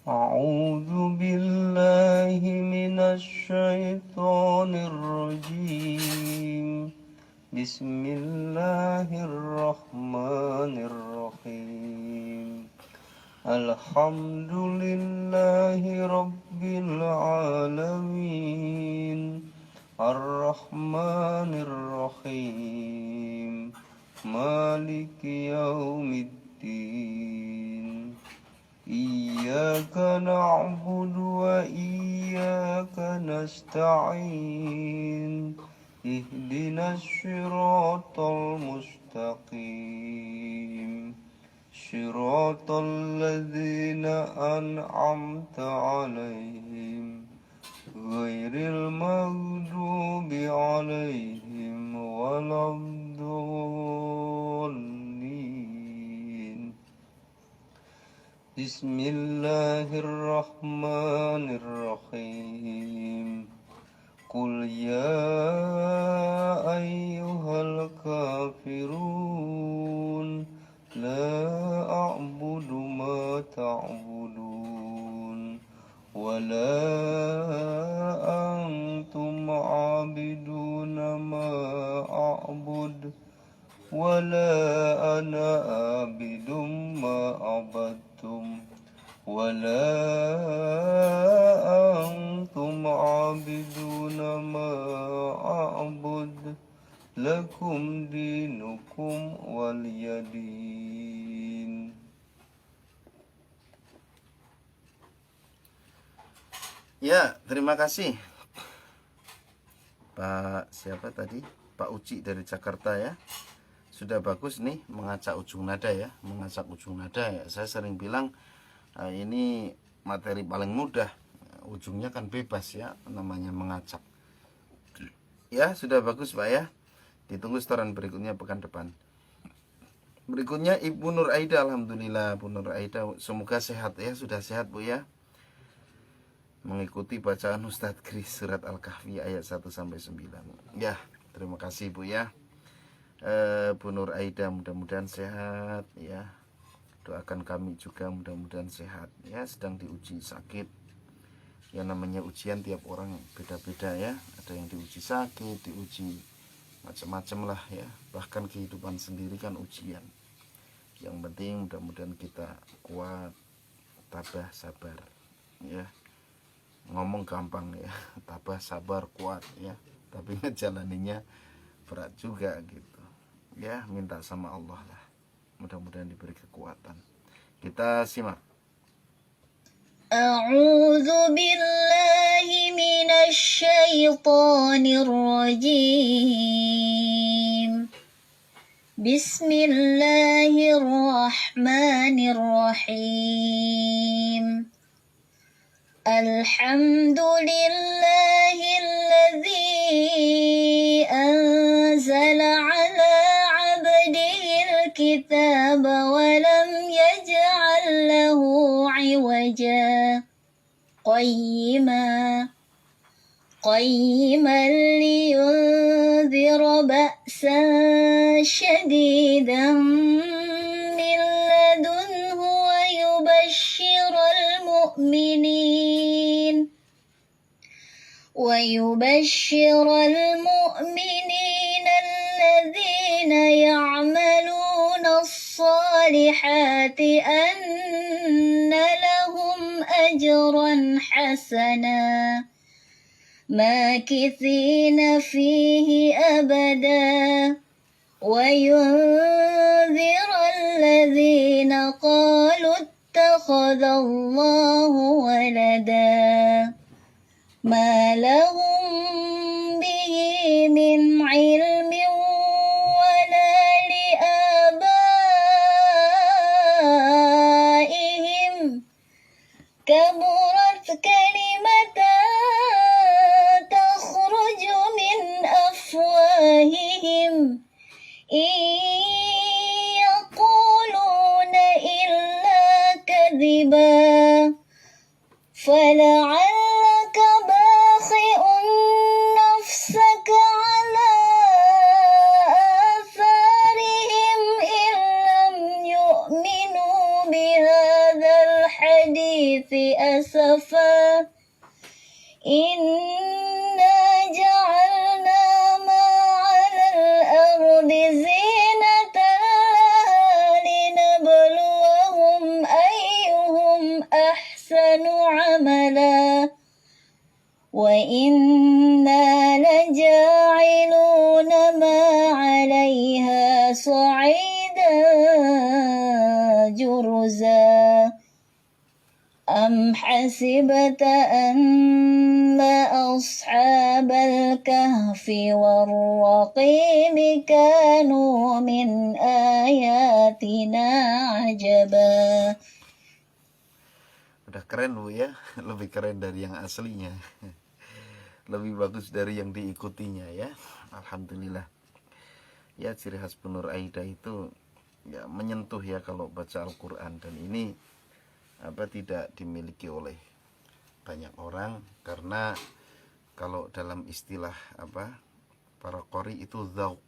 A'udzu billahi minasy syaithanir rajim. Bismillahirrahmanirrahim. الحمد لله رب العالمين الرحمن الرحيم مالك يوم الدين إياك نعبد وإياك نستعين اهدنا الصراط المستقيم صراط الذين أنعمت عليهم غير المغضوب عليهم ولا الضالين بسم الله الرحمن الرحيم قل يا أيها الكافرون لا أعبد ما تعبدون ولا أنتم عابدون ما أعبد ولا أنا عابد ما عبدتم ولا أنتم عابدون ما أعبد لكم دينكم ولي دين. Ya, terima kasih Pak siapa tadi? Pak Uci dari Jakarta ya. Sudah bagus nih mengacak ujung nada ya, mengacak ujung nada ya. Saya sering bilang ini materi paling mudah. Ujungnya kan bebas ya, namanya mengacak. Ya, sudah bagus Pak ya. Ditunggu setoran berikutnya pekan depan. Berikutnya Ibu Nur Aida, alhamdulillah Bu Nur Aida, semoga sehat ya, sudah sehat Bu ya. Mengikuti bacaan Ustadz Kris surat Al-Kahfi ayat 1 sampai 9. Ya, terima kasih Bu ya. Bu Nur Aida mudah-mudahan sehat ya. Doakan kami juga mudah-mudahan sehat ya, sedang diuji sakit. Ya namanya ujian tiap orang beda-beda ya. Ada yang diuji sakit, diuji macam-macam lah ya. Bahkan kehidupan sendiri kan ujian. Yang penting mudah-mudahan kita kuat, tabah, sabar ya. Ngomong gampang ya, tabah, sabar, kuat ya. Tapi ngejalaninya berat juga gitu. Ya, minta sama Allah lah. Mudah-mudahan diberi kekuatan. Kita simak. أعوذ بالله من الشيطان الرجيم بسم الله الرحمن الرحيم الحمد لله الذي أنزل على عبده الكتاب ولم يجعل له عوجا قيما لينذر بأسا شديدا من لدنه ويبشر المؤمنين الذين يعملون الصالحات أن لهم أجرا حسنا ماكثين فيه أبدا وينذر الذين قالوا اتخذ الله ولدا ما لهم به من علم ولا لآبائهم كبرت كلمة تخرج من أفواههم إن يقولون إلا كذبا فلعلك باخع نفسك على آثارهم إن لم يؤمنوا بهذا الحديث أسفا إنا جعلنا ما على الأرض زينة لها لنبلوهم أيهم وإنا لجاعلون ما عليها صعيدا جرزا أم حسبت أن أصحاب الكهف والرقيم كانوا من آياتنا عجبا. Udah keren Bu ya, lebih keren dari yang aslinya. Lebih bagus dari yang diikutinya ya. Alhamdulillah. Ya, ciri khas Bu Nur Aida itu ya menyentuh ya kalau baca Al-Qur'an, dan ini tidak dimiliki oleh banyak orang, karena kalau dalam istilah para qori itu dzauq.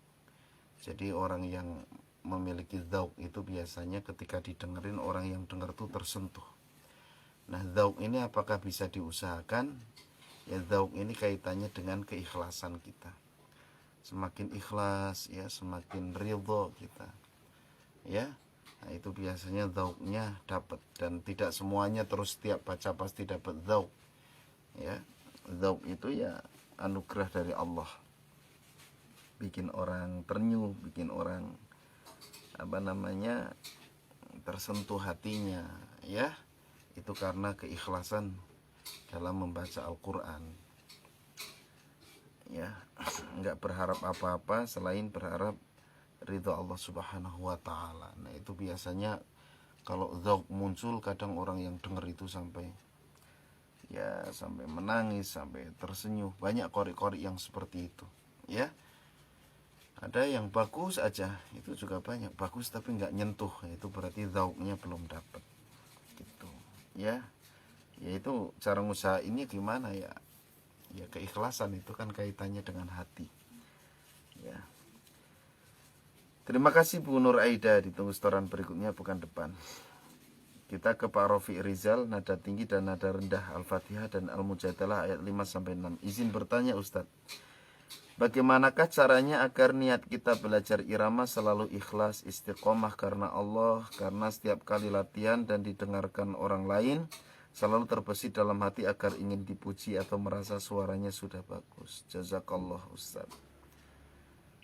Jadi orang yang memiliki dzauq itu biasanya ketika didengerin orang yang dengar itu tersentuh. Nah, dzauq ini apakah bisa diusahakan? Ya, dzauq ini kaitannya dengan keikhlasan kita. Semakin ikhlas ya, semakin ridho kita. Ya. Nah, itu biasanya dzauqnya dapat, dan tidak semuanya terus setiap baca pasti dapat dzauq. Ya. Dzauq itu ya anugerah dari Allah. Bikin orang ternyuh, bikin orang tersentuh hatinya, ya. Itu karena keikhlasan dalam membaca Al-Qur'an. Ya, enggak berharap apa-apa selain berharap ridha Allah Subhanahu wa taala. Nah, itu biasanya kalau dzauq muncul, kadang orang yang dengar itu sampai menangis, sampai tersenyum. Banyak qori-qori yang seperti itu, ya. Ada yang bagus aja, itu juga banyak bagus tapi enggak nyentuh, itu berarti dzauqnya belum dapat. Gitu. Ya, yaitu cara usaha ini gimana ya? Ya keikhlasan itu kan kaitannya dengan hati. Ya. Terima kasih Bu Nur Aida, ditunggu setoran berikutnya pekan depan. Kita ke Pak Rofi Rizal, nada tinggi dan nada rendah Al-Fatihah dan Al-Mujadalah ayat 5-6. Izin bertanya Ustadz, bagaimanakah caranya agar niat kita belajar irama selalu ikhlas, istiqomah karena Allah, karena setiap kali latihan dan didengarkan orang lain selalu terbesit dalam hati agar ingin dipuji atau merasa suaranya sudah bagus. Jazakallah Ustaz.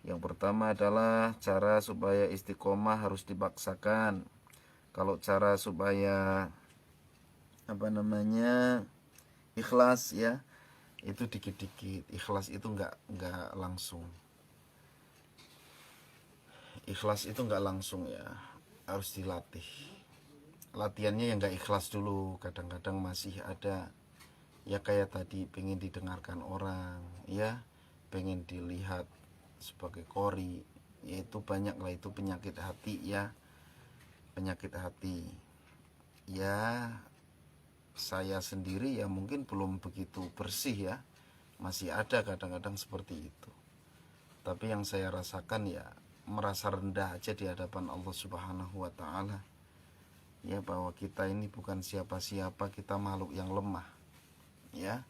Yang pertama adalah cara supaya istiqomah harus dipaksakan. Kalau cara supaya ikhlas ya, itu dikit-dikit. Ikhlas itu enggak langsung. Ikhlas itu enggak langsung ya, harus dilatih. Latihannya yang enggak ikhlas dulu. Kadang-kadang masih ada ya, kayak tadi pengen didengarkan orang ya, pengen dilihat sebagai qori, yaitu banyak lah, itu penyakit hati ya, penyakit hati ya. Saya sendiri ya mungkin belum begitu bersih ya, masih ada kadang-kadang seperti itu. Tapi yang saya rasakan ya merasa rendah aja di hadapan Allah Subhanahu wa taala. Ya, bahwa kita ini bukan siapa-siapa, kita makhluk yang lemah. Ya.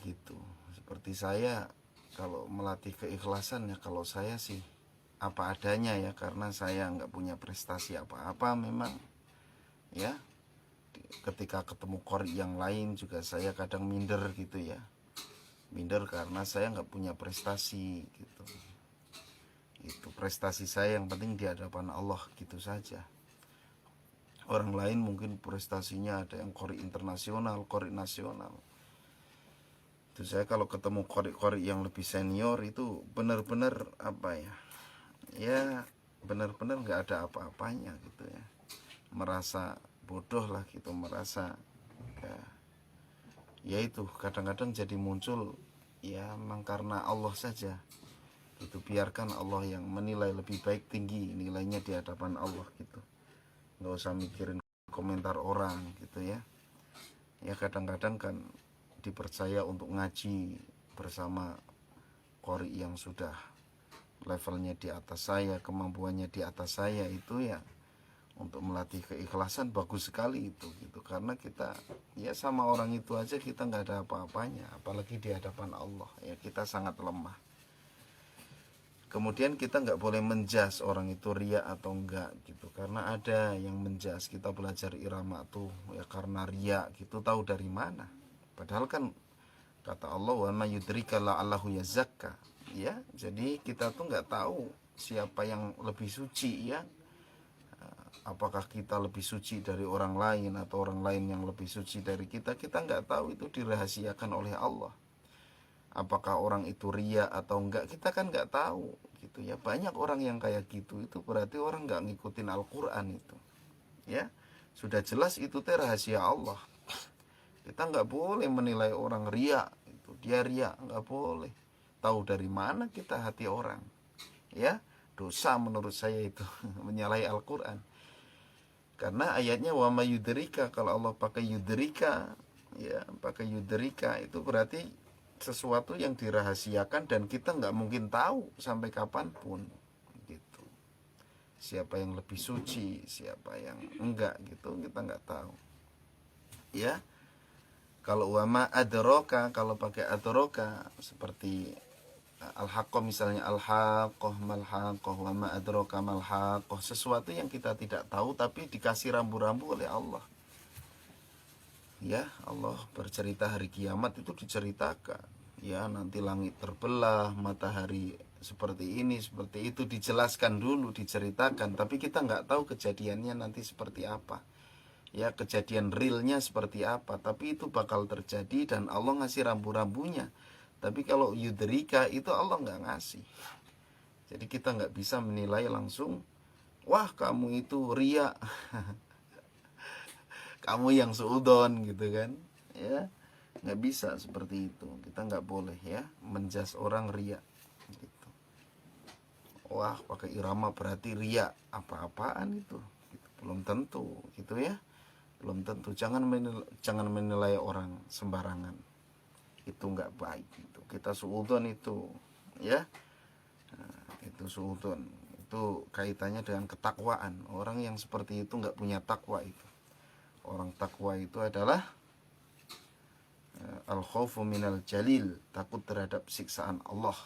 Gitu. Seperti saya kalau melatih keikhlasan ya, kalau saya sih apa adanya ya, karena saya nggak punya prestasi apa-apa memang. Ya. Ketika ketemu qori yang lain juga saya kadang minder gitu ya. Minder karena saya nggak punya prestasi gitu. Itu prestasi saya yang penting di hadapan Allah gitu saja. Orang lain mungkin prestasinya ada yang qori internasional, qori nasional. Itu saya kalau ketemu qori-qori yang lebih senior itu benar-benar ya benar-benar nggak ada apa-apanya gitu ya. Merasa bodoh lah gitu, merasa ya itu kadang-kadang jadi muncul ya memang karena Allah saja. Itu biarkan Allah yang menilai, lebih baik tinggi nilainya di hadapan Allah gitu. Nggak usah mikirin komentar orang gitu ya. Ya kadang-kadang kan dipercaya untuk ngaji bersama qori yang sudah levelnya di atas saya, kemampuannya di atas saya, itu ya untuk melatih keikhlasan bagus sekali itu gitu. Karena kita ya sama orang itu aja kita nggak ada apa-apanya, apalagi di hadapan Allah ya, kita sangat lemah. Kemudian kita nggak boleh menjas orang itu riya atau enggak gitu, karena ada yang menjas. Kita belajar irama tuh ya karena riya gitu, tahu dari mana Padahal kan kata Allah, wa may yudrika la'allahu yazakka. Ya, jadi kita tuh nggak tahu siapa yang lebih suci ya. Apakah kita lebih suci dari orang lain atau orang lain yang lebih suci dari kita nggak tahu, itu dirahasiakan oleh Allah. Apakah orang itu ria atau enggak, kita kan nggak tahu gitu ya. Banyak orang yang kayak gitu, itu berarti orang nggak ngikutin Al-Quran itu ya. Sudah jelas itu teh rahasia Allah. Kita nggak boleh menilai orang ria, itu dia ria, nggak boleh. Tahu dari mana kita hati orang ya. Dosa menurut saya itu menyalahi Al-Quran. Karena ayatnya wa may yudrika, kalau Allah pakai yudrika ya, pakai yudrika itu berarti sesuatu yang dirahasiakan dan kita nggak mungkin tahu sampai kapanpun gitu. Siapa yang lebih suci, siapa yang enggak gitu, kita nggak tahu ya. Kalau wama adroka, kalau pakai adroka seperti al-haqqah misalnya, al-haqqah mal-haqqah, wama adroka mal-haqqah, sesuatu yang kita tidak tahu tapi dikasih rambu-rambu oleh Allah ya. Allah bercerita hari kiamat itu diceritakan ya, nanti langit terbelah, matahari seperti ini, seperti itu, dijelaskan dulu, diceritakan, tapi kita nggak tahu kejadiannya nanti seperti apa ya, kejadian realnya seperti apa, tapi itu bakal terjadi dan Allah ngasih rambu-rambunya. Tapi kalau yudrika itu Allah nggak ngasih. Jadi kita nggak bisa menilai langsung, wah kamu itu ria, kamu yang suudon gitu kan ya. Nggak bisa seperti itu. Kita nggak boleh ya menjas orang ria gitu. Wah pakai irama berarti ria, apa-apaan itu gitu. Belum tentu gitu ya, belum tentu. Jangan menilai orang sembarangan, itu nggak baik gitu. Kita suudon itu ya, nah, itu suudon, itu kaitannya dengan ketakwaan. Orang yang seperti itu nggak punya takwa itu. Orang takwa itu adalah al-khawfu minal jalil, takut terhadap siksaan Allah.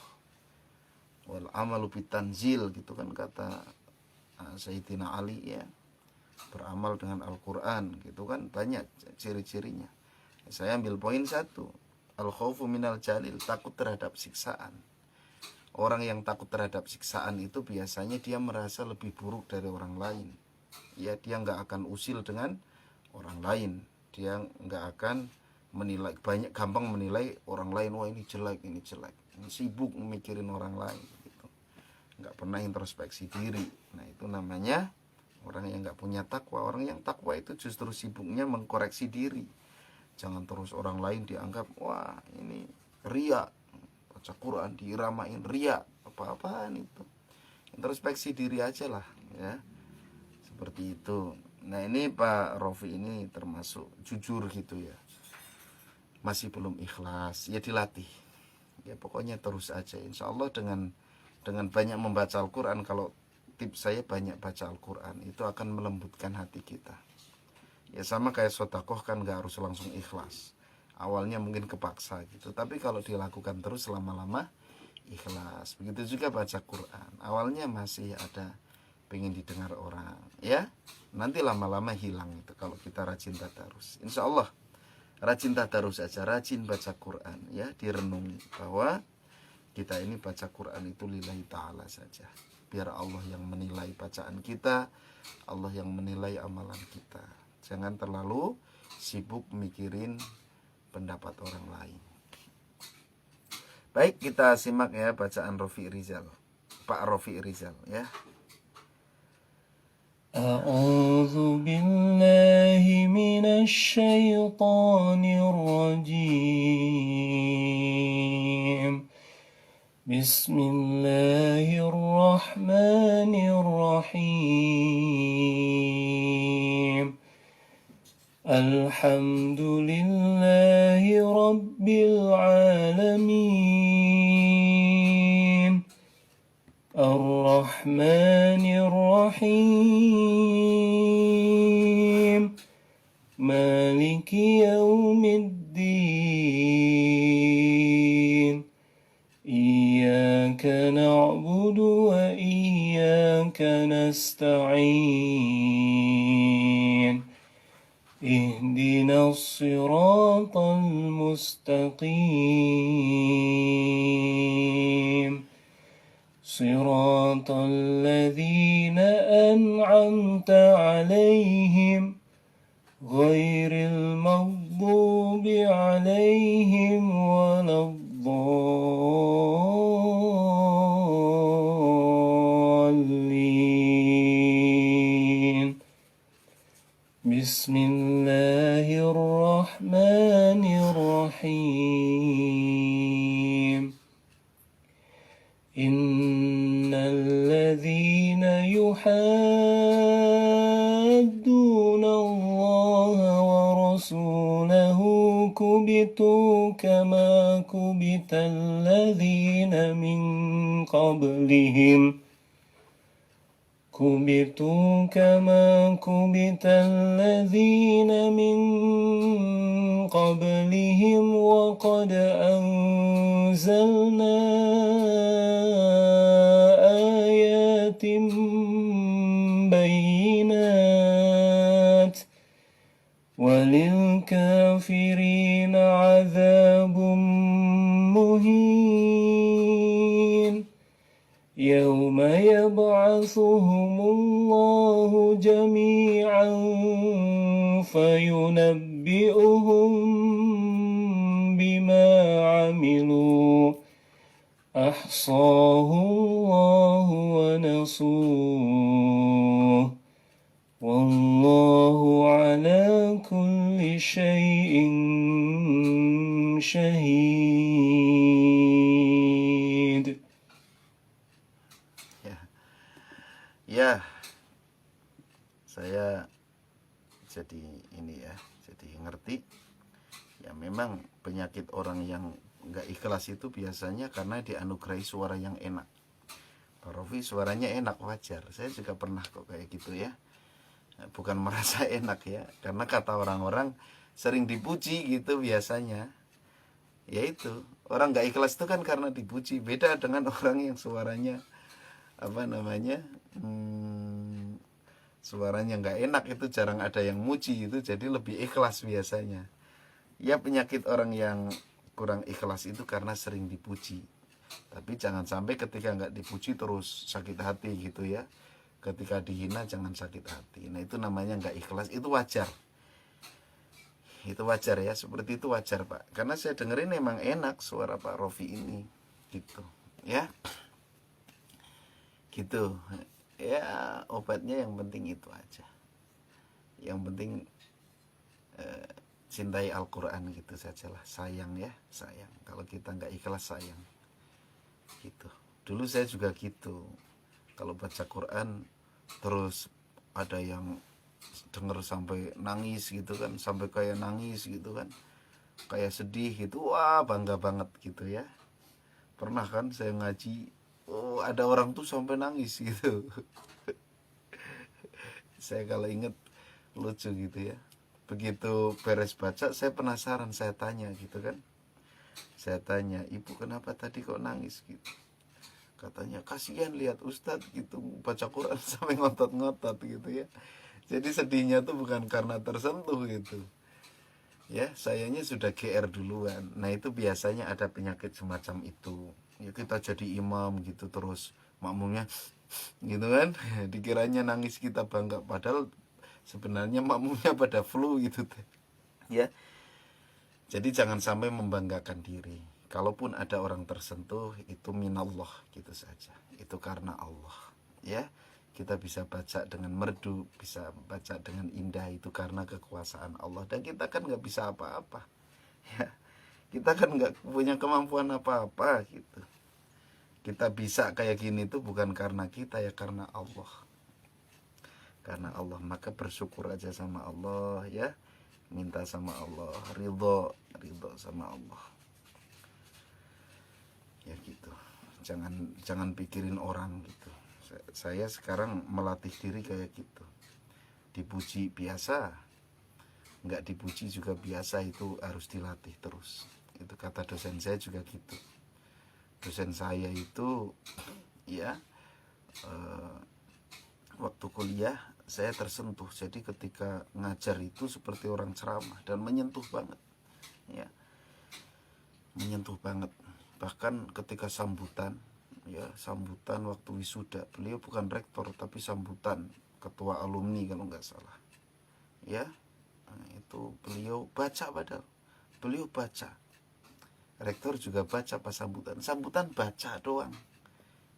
Wal amalu bitanzil gitu kan kata Sayyidina Ali ya, beramal dengan Al-Quran gitu kan, banyak ciri-cirinya. Saya ambil poin satu, al-khawfu minal jalil, takut terhadap siksaan. Orang yang takut terhadap siksaan itu biasanya dia merasa lebih buruk dari orang lain ya. Dia nggak akan usil dengan orang lain, dia nggak akan menilai, banyak gampang menilai orang lain, wah ini jelek, ini jelek, sibuk mikirin orang lain gitu. Nggak pernah introspeksi diri. Nah itu namanya orang yang nggak punya takwa. Orang yang takwa itu justru sibuknya mengkoreksi diri. Jangan terus orang lain dianggap, wah ini ria, baca Quran diiramain ria, apa-apaan itu. Introspeksi diri aja lah ya, seperti itu. Nah ini Pak Rofi ini termasuk jujur gitu ya, masih belum ikhlas ya, dilatih ya, pokoknya terus aja. Insya Allah dengan banyak membaca Al-Quran, kalau tips saya banyak baca Al-Quran, itu akan melembutkan hati kita ya. Sama kayak sedekah kan gak harus langsung ikhlas, awalnya mungkin kepaksa gitu, tapi kalau dilakukan terus lama-lama ikhlas. Begitu juga baca Quran, awalnya masih ada pengen didengar orang ya, nanti lama-lama hilang itu kalau kita rajin tadarus. Insya Allah rajin tadarus aja, rajin baca Quran ya, direnungi bahwa kita ini baca Quran itu lillahi ta'ala saja, biar Allah yang menilai bacaan kita, Allah yang menilai amalan kita. Jangan terlalu sibuk mikirin pendapat orang lain. Baik, kita simak ya bacaan Rofi Rizal, Pak Rofi Rizal ya. أعوذ بالله من الشيطان الرجيم بسم الله الرحمن الرحيم الحمد لله رب العالمين الرحمن الرحيم مالك يوم الدين إياك نعبد وإياك نستعين اهدنا الصراط المستقيم صراط الذين أنعمت عليهم غير المغضوب عليهم ولا الضالين بسم الله الرحمن الرحيم إن الذين يحادون الله ورسوله كبتوا كما كبت الذين من قبلهم وقد أنزلنا آيات بينات وللكافرين عذاب مهين يوم يبعثهم الله جميعا فينبئهم بما عملوا أحصاه الله ونسوه والله على كل شيء شهيد. Ya, saya jadi ini ya, jadi ngerti. Ya memang penyakit orang yang nggak ikhlas itu biasanya karena dianugerahi suara yang enak. Pak Rofi suaranya enak, wajar. Saya juga pernah kok kayak gitu ya. Bukan merasa enak ya, karena kata orang-orang sering dipuji gitu biasanya. Yaitu orang nggak ikhlas itu kan karena dipuji. Beda dengan orang yang suaranya suaranya nggak enak, itu jarang ada yang muji, itu jadi lebih ikhlas biasanya. Ya penyakit orang yang kurang ikhlas itu karena sering dipuji. Tapi jangan sampai ketika nggak dipuji terus sakit hati gitu ya. Ketika dihina jangan sakit hati. Nah itu namanya nggak ikhlas, itu wajar. Itu wajar ya, seperti itu wajar Pak. Karena saya dengerin emang enak suara Pak Rofi ini gitu ya. Gitu ya, obatnya yang penting itu aja. Yang penting cintai Al-Quran gitu sajalah. Sayang ya, sayang. Kalau kita nggak ikhlas sayang gitu. Dulu saya juga gitu. Kalau baca Quran terus ada yang denger sampai nangis gitu kan, sampai kayak nangis gitu kan, kayak sedih gitu, wah bangga banget gitu ya. Pernah kan saya ngaji, oh ada orang tuh sampai nangis gitu. Saya kalau inget lucu gitu ya. Begitu beres baca saya penasaran, saya tanya gitu kan. Saya tanya, ibu kenapa tadi kok nangis gitu. Katanya kasihan lihat Ustadz gitu baca Quran sampai ngotot-ngotot gitu ya. Jadi sedihnya tuh bukan karena tersentuh gitu. Ya, sayanya sudah GR duluan. Nah, itu biasanya ada penyakit semacam itu. Ya kita jadi imam gitu terus makmumnya gitu kan. Dikiranya nangis kita bangga padahal sebenarnya makmumnya pada flu gitu teh. Ya. Jadi jangan sampai membanggakan diri. Kalaupun ada orang tersentuh itu minallah gitu saja. Itu karena Allah. Ya. Kita bisa baca dengan merdu, bisa baca dengan indah, itu karena kekuasaan Allah. Dan kita kan nggak bisa apa-apa ya. Kita kan nggak punya kemampuan apa-apa gitu. Kita bisa kayak gini tuh bukan karena kita ya, karena Allah. Karena Allah, maka bersyukur aja sama Allah ya. Minta sama Allah, ridho sama Allah ya gitu. Jangan pikirin orang gitu. Saya sekarang melatih diri kayak gitu. Dipuji biasa, nggak dipuji juga biasa, itu harus dilatih terus. Itu kata dosen saya juga gitu. Dosen saya itu ya waktu kuliah saya tersentuh. Jadi ketika ngajar itu seperti orang ceramah dan menyentuh banget, ya, menyentuh banget. Bahkan ketika sambutan, ya, sambutan waktu wisuda, beliau bukan rektor tapi sambutan ketua alumni kalau nggak salah, ya. Nah, itu beliau baca, padahal beliau baca, rektor juga baca pas sambutan baca doang,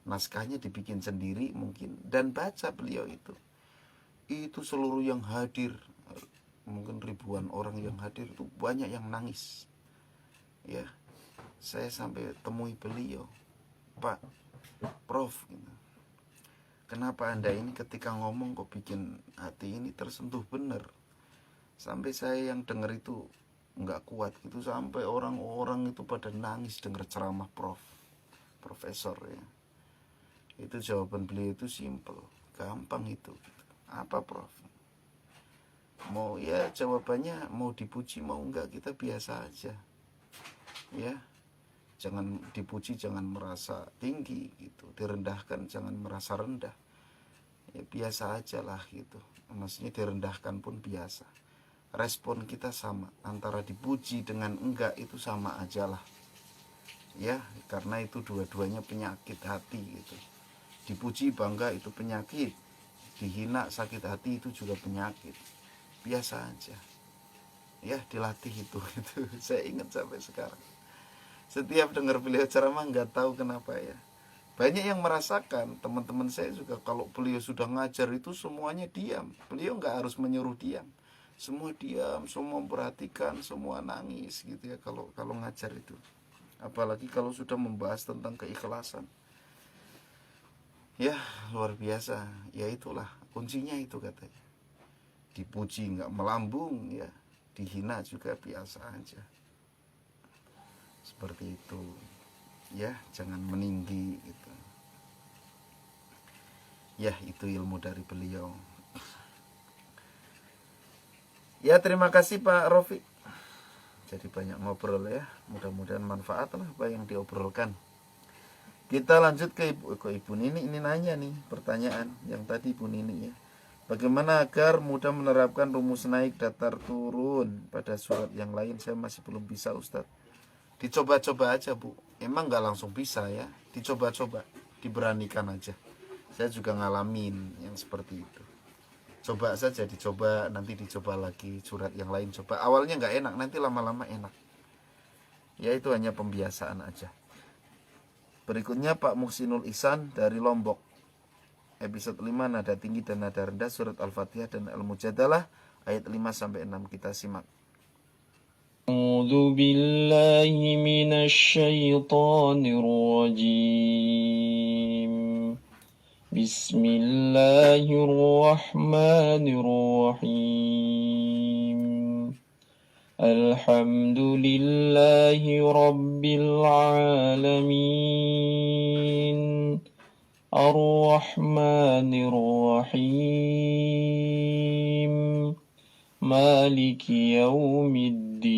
naskahnya dibikin sendiri mungkin, dan baca beliau itu seluruh yang hadir, mungkin ribuan orang yang hadir itu banyak yang nangis, ya. Saya sampai temui beliau, Pak, Prof, gitu, kenapa Anda ini ketika ngomong kok bikin hati ini tersentuh bener, sampai saya yang dengar itu nggak kuat gitu, sampai orang-orang itu pada nangis dengar ceramah profesor, ya. Itu jawaban beliau itu simple, gampang itu. Apa, Prof? Mau, ya jawabannya mau dipuji mau enggak, kita biasa aja, ya. Jangan dipuji jangan merasa tinggi gitu, direndahkan jangan merasa rendah, ya biasa aja lah gitu. Maksudnya direndahkan pun biasa, respon kita sama, antara dipuji dengan enggak itu sama aja lah, ya, karena itu dua-duanya penyakit hati gitu. Dipuji bangga itu penyakit, dihina sakit hati itu juga penyakit. Biasa aja, ya, dilatih itu gitu. Saya ingat sampai sekarang, setiap dengar beliau ceramah nggak tahu kenapa, ya, banyak yang merasakan. Teman-teman saya juga kalau beliau sudah ngajar itu semuanya diam, beliau nggak harus menyuruh diam, semua diam, semua memperhatikan, semua nangis gitu, ya, kalau ngajar itu. Apalagi kalau sudah membahas tentang keikhlasan, ya luar biasa. Ya itulah kuncinya itu katanya, dipuji nggak melambung, ya, dihina juga biasa aja, seperti itu, ya, jangan meninggi gitu, ya. Itu ilmu dari beliau, ya. Terima kasih Pak Rofi, jadi banyak ngobrol, ya, mudah-mudahan manfaat lah apa yang diobrolkan. Kita lanjut ke Ibu Nini. Ini nanya nih pertanyaan yang tadi Ibu Nini, ya, bagaimana agar mudah menerapkan rumus naik datar turun pada surat yang lain? Saya masih belum bisa, Ustadz. Dicoba-coba aja, Bu, emang nggak langsung bisa, ya, dicoba-coba, diberanikan aja. Saya juga ngalamin yang seperti itu. Coba saja, dicoba, nanti dicoba lagi surat yang lain, coba. Awalnya nggak enak, nanti lama-lama enak, ya. Itu hanya pembiasaan aja. Berikutnya Pak Muhsinul Ihsan dari Lombok, episode 5 nada tinggi dan nada rendah, surat Al-Fatihah dan Al-Mujadalah ayat 5-6. Kita simak. أعوذ بالله من الشيطان الرجيم بسم الله الرحمن الرحيم الحمد لله رب العالمين الرحمن الرحيم مالك يوم الدين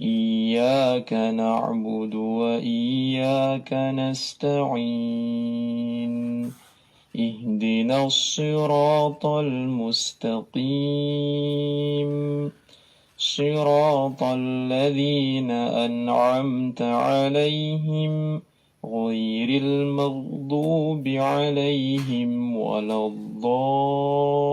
إياك نعبد وإياك نستعين اهدنا الصراط المستقيم صراط الذين أنعمت عليهم غير المغضوب عليهم ولا الضالين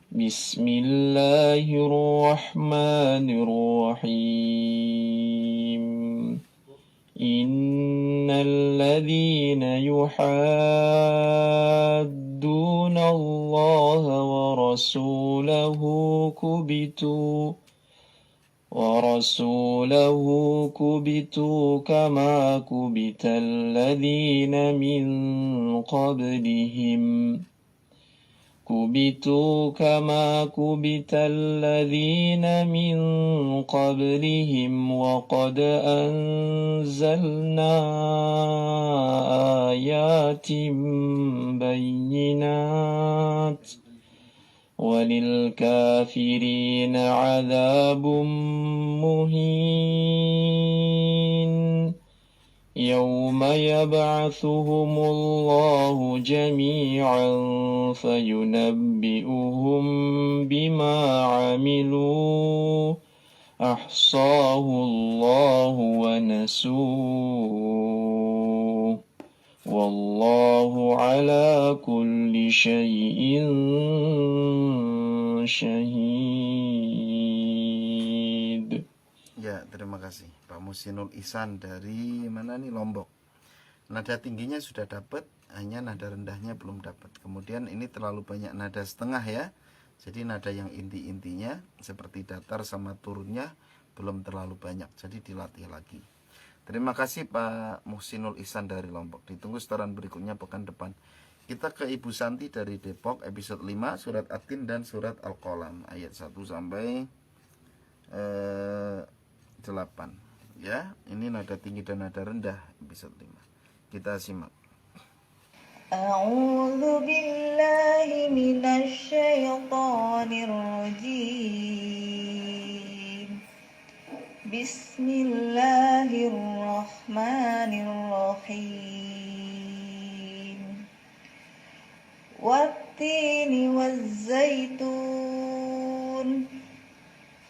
بسم الله الرحمن الرحيم إن الذين يحادون الله ورسوله كبتوا كما كبت الذين من قبلهم وقد أنزلنا آيات بينات وللكافرين عذاب مهين يوم يبعثهم الله جميعا فينبئهم بما عملوا أحصاه الله ونسوه والله على كل شيء شهيد. Ya, terima kasih Pak Musinul Ihsan dari mana nih, Lombok. Nada tingginya sudah dapat, hanya nada rendahnya belum dapat. Kemudian ini terlalu banyak nada setengah ya. Jadi nada yang inti-intinya seperti datar sama turunnya belum terlalu banyak. Jadi dilatih lagi. Terima kasih Pak Muhsinul Ihsan dari Lombok. Ditunggu setoran berikutnya pekan depan. Kita ke Ibu Santi dari Depok, episode 5, surat At-Tin dan surat Al-Qalam, ayat 1 sampai 8. Ya, ini nada tinggi dan nada rendah episode 5. Kita simak. A'udzu billahi minasyaitonir rajim. Bismillahirrahmanirrahim. Wattini wazzaitun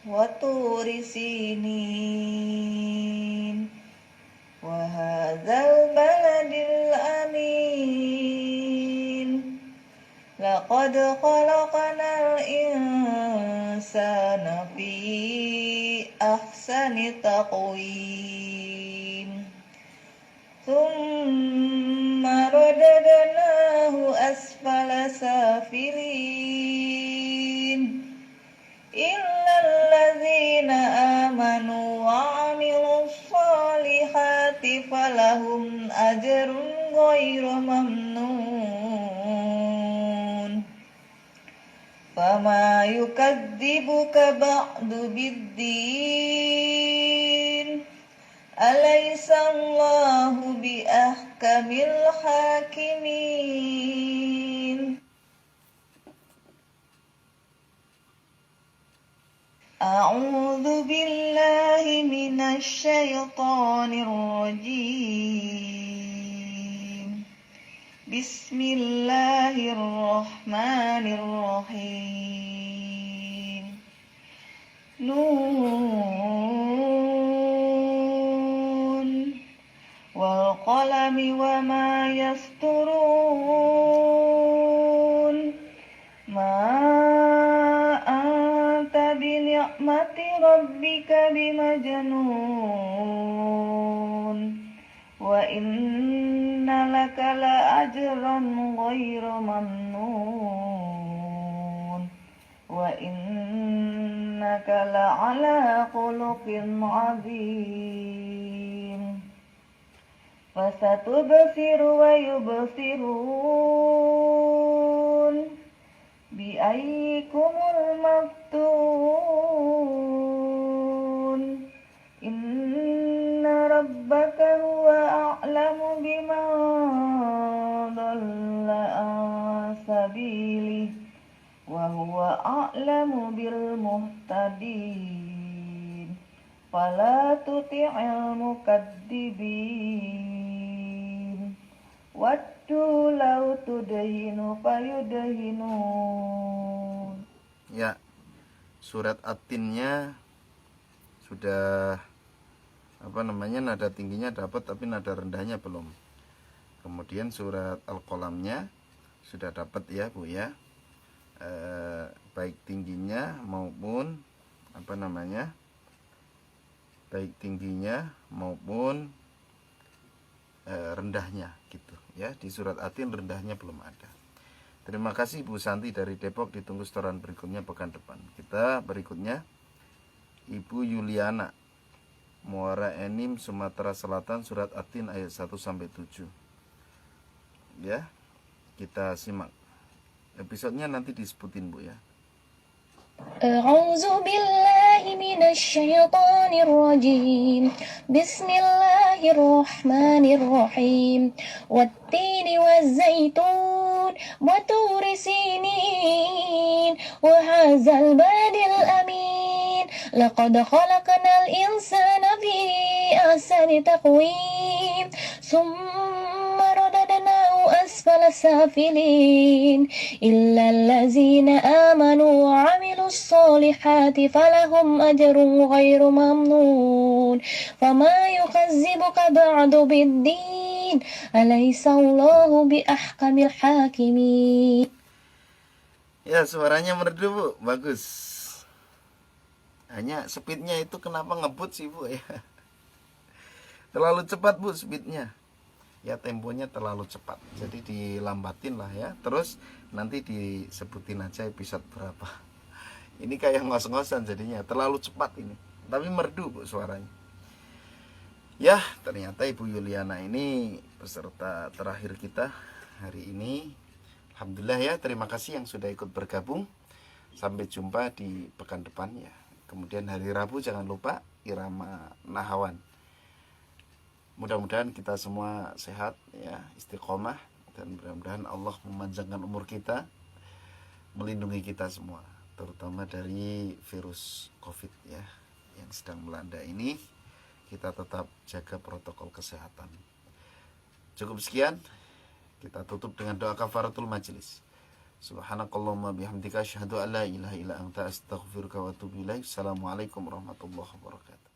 wa turi sinin wa hadzal baladil amin. Laqad khalaqnal insana fi ahsani taqwim. Thumma radadnahu asfala safilin. Illal ladzina amanu wa 'amilus solihati falahum ajrun ghairu mamnun. Fama yukadzibuka ba'du biddin. Alaysa Allahu bi ahkamil hakimin. A'udzu billahi minasy syaithanir rajim. Bismillahirrahmanirrahim. Nun wal qalami wa ma yasturun. Ma anta bi ni'mati rabbika bimajnun. Wa inna laka la ajran ghairu mamnun. Wa innaka la ala khuluqin azim. Fasatubsiru wa yubsirun. Bi ayyikumul maftun. Inna rabbaka huwa a'lamu biman dhalla an sabilihi wa huwa a'lamu bil muhtadin. Fala tuti'il mukaddibin. Waddu law tudhinu fayudhinun. Ya, surat At-Tinnya sudah nada tingginya dapat tapi nada rendahnya belum. Kemudian surat Al-Qalamnya sudah dapat ya Bu ya, baik tingginya maupun rendahnya gitu ya. Di surat At-Tin rendahnya belum ada. Terima kasih Bu Santi dari Depok. Ditunggu setoran berikutnya pekan depan. Kita berikutnya Ibu Yuliana, Muara Enim, Sumatera Selatan, surat At-Tin ayat 1 sampai 7. Ya, kita simak. Episodenya nanti disebutin Bu ya. أعوذ بالله من الشيطان الرجيم بسم الله الرحمن الرحيم والتين والزيتون وطور سينين وهذا البلد الأمين لقد خلقنا الإنسان في أحسن تقويم ثم رددناه أسفل سافلين إلا الذين آمنوا وعملوا الصالحات فلهم أجر غير ممنون فما يكذبك بعد بالدين أليس الله بأحكم الحاكمين. Ya, suaranya merdu Bu, bagus. Hanya speednya itu kenapa ngebut sih Bu ya? Terlalu cepat Bu speednya. Ya, temponya terlalu cepat. Jadi dilambatin lah ya. Terus nanti disebutin aja episode berapa. Ini kayak ngos-ngosan jadinya, terlalu cepat ini. Tapi merdu Bu suaranya. Ya, ternyata Ibu Yuliana ini peserta terakhir kita hari ini. Alhamdulillah ya, terima kasih yang sudah ikut bergabung. Sampai jumpa di pekan depan ya. Kemudian hari Rabu jangan lupa irama Nahawan. Mudah-mudahan kita semua sehat ya, istiqomah, dan mudah-mudahan Allah memanjangkan umur kita, melindungi kita semua, terutama dari virus Covid ya yang sedang melanda ini. Kita tetap jaga protokol kesehatan. Cukup sekian. Kita tutup dengan doa kafaratul majlis. Subhanakallahumma bihamdika asyhadu an la ilaha illa anta astaghfiruka wa atubu ilaik. Assalamualaikum warahmatullahi wabarakatuh.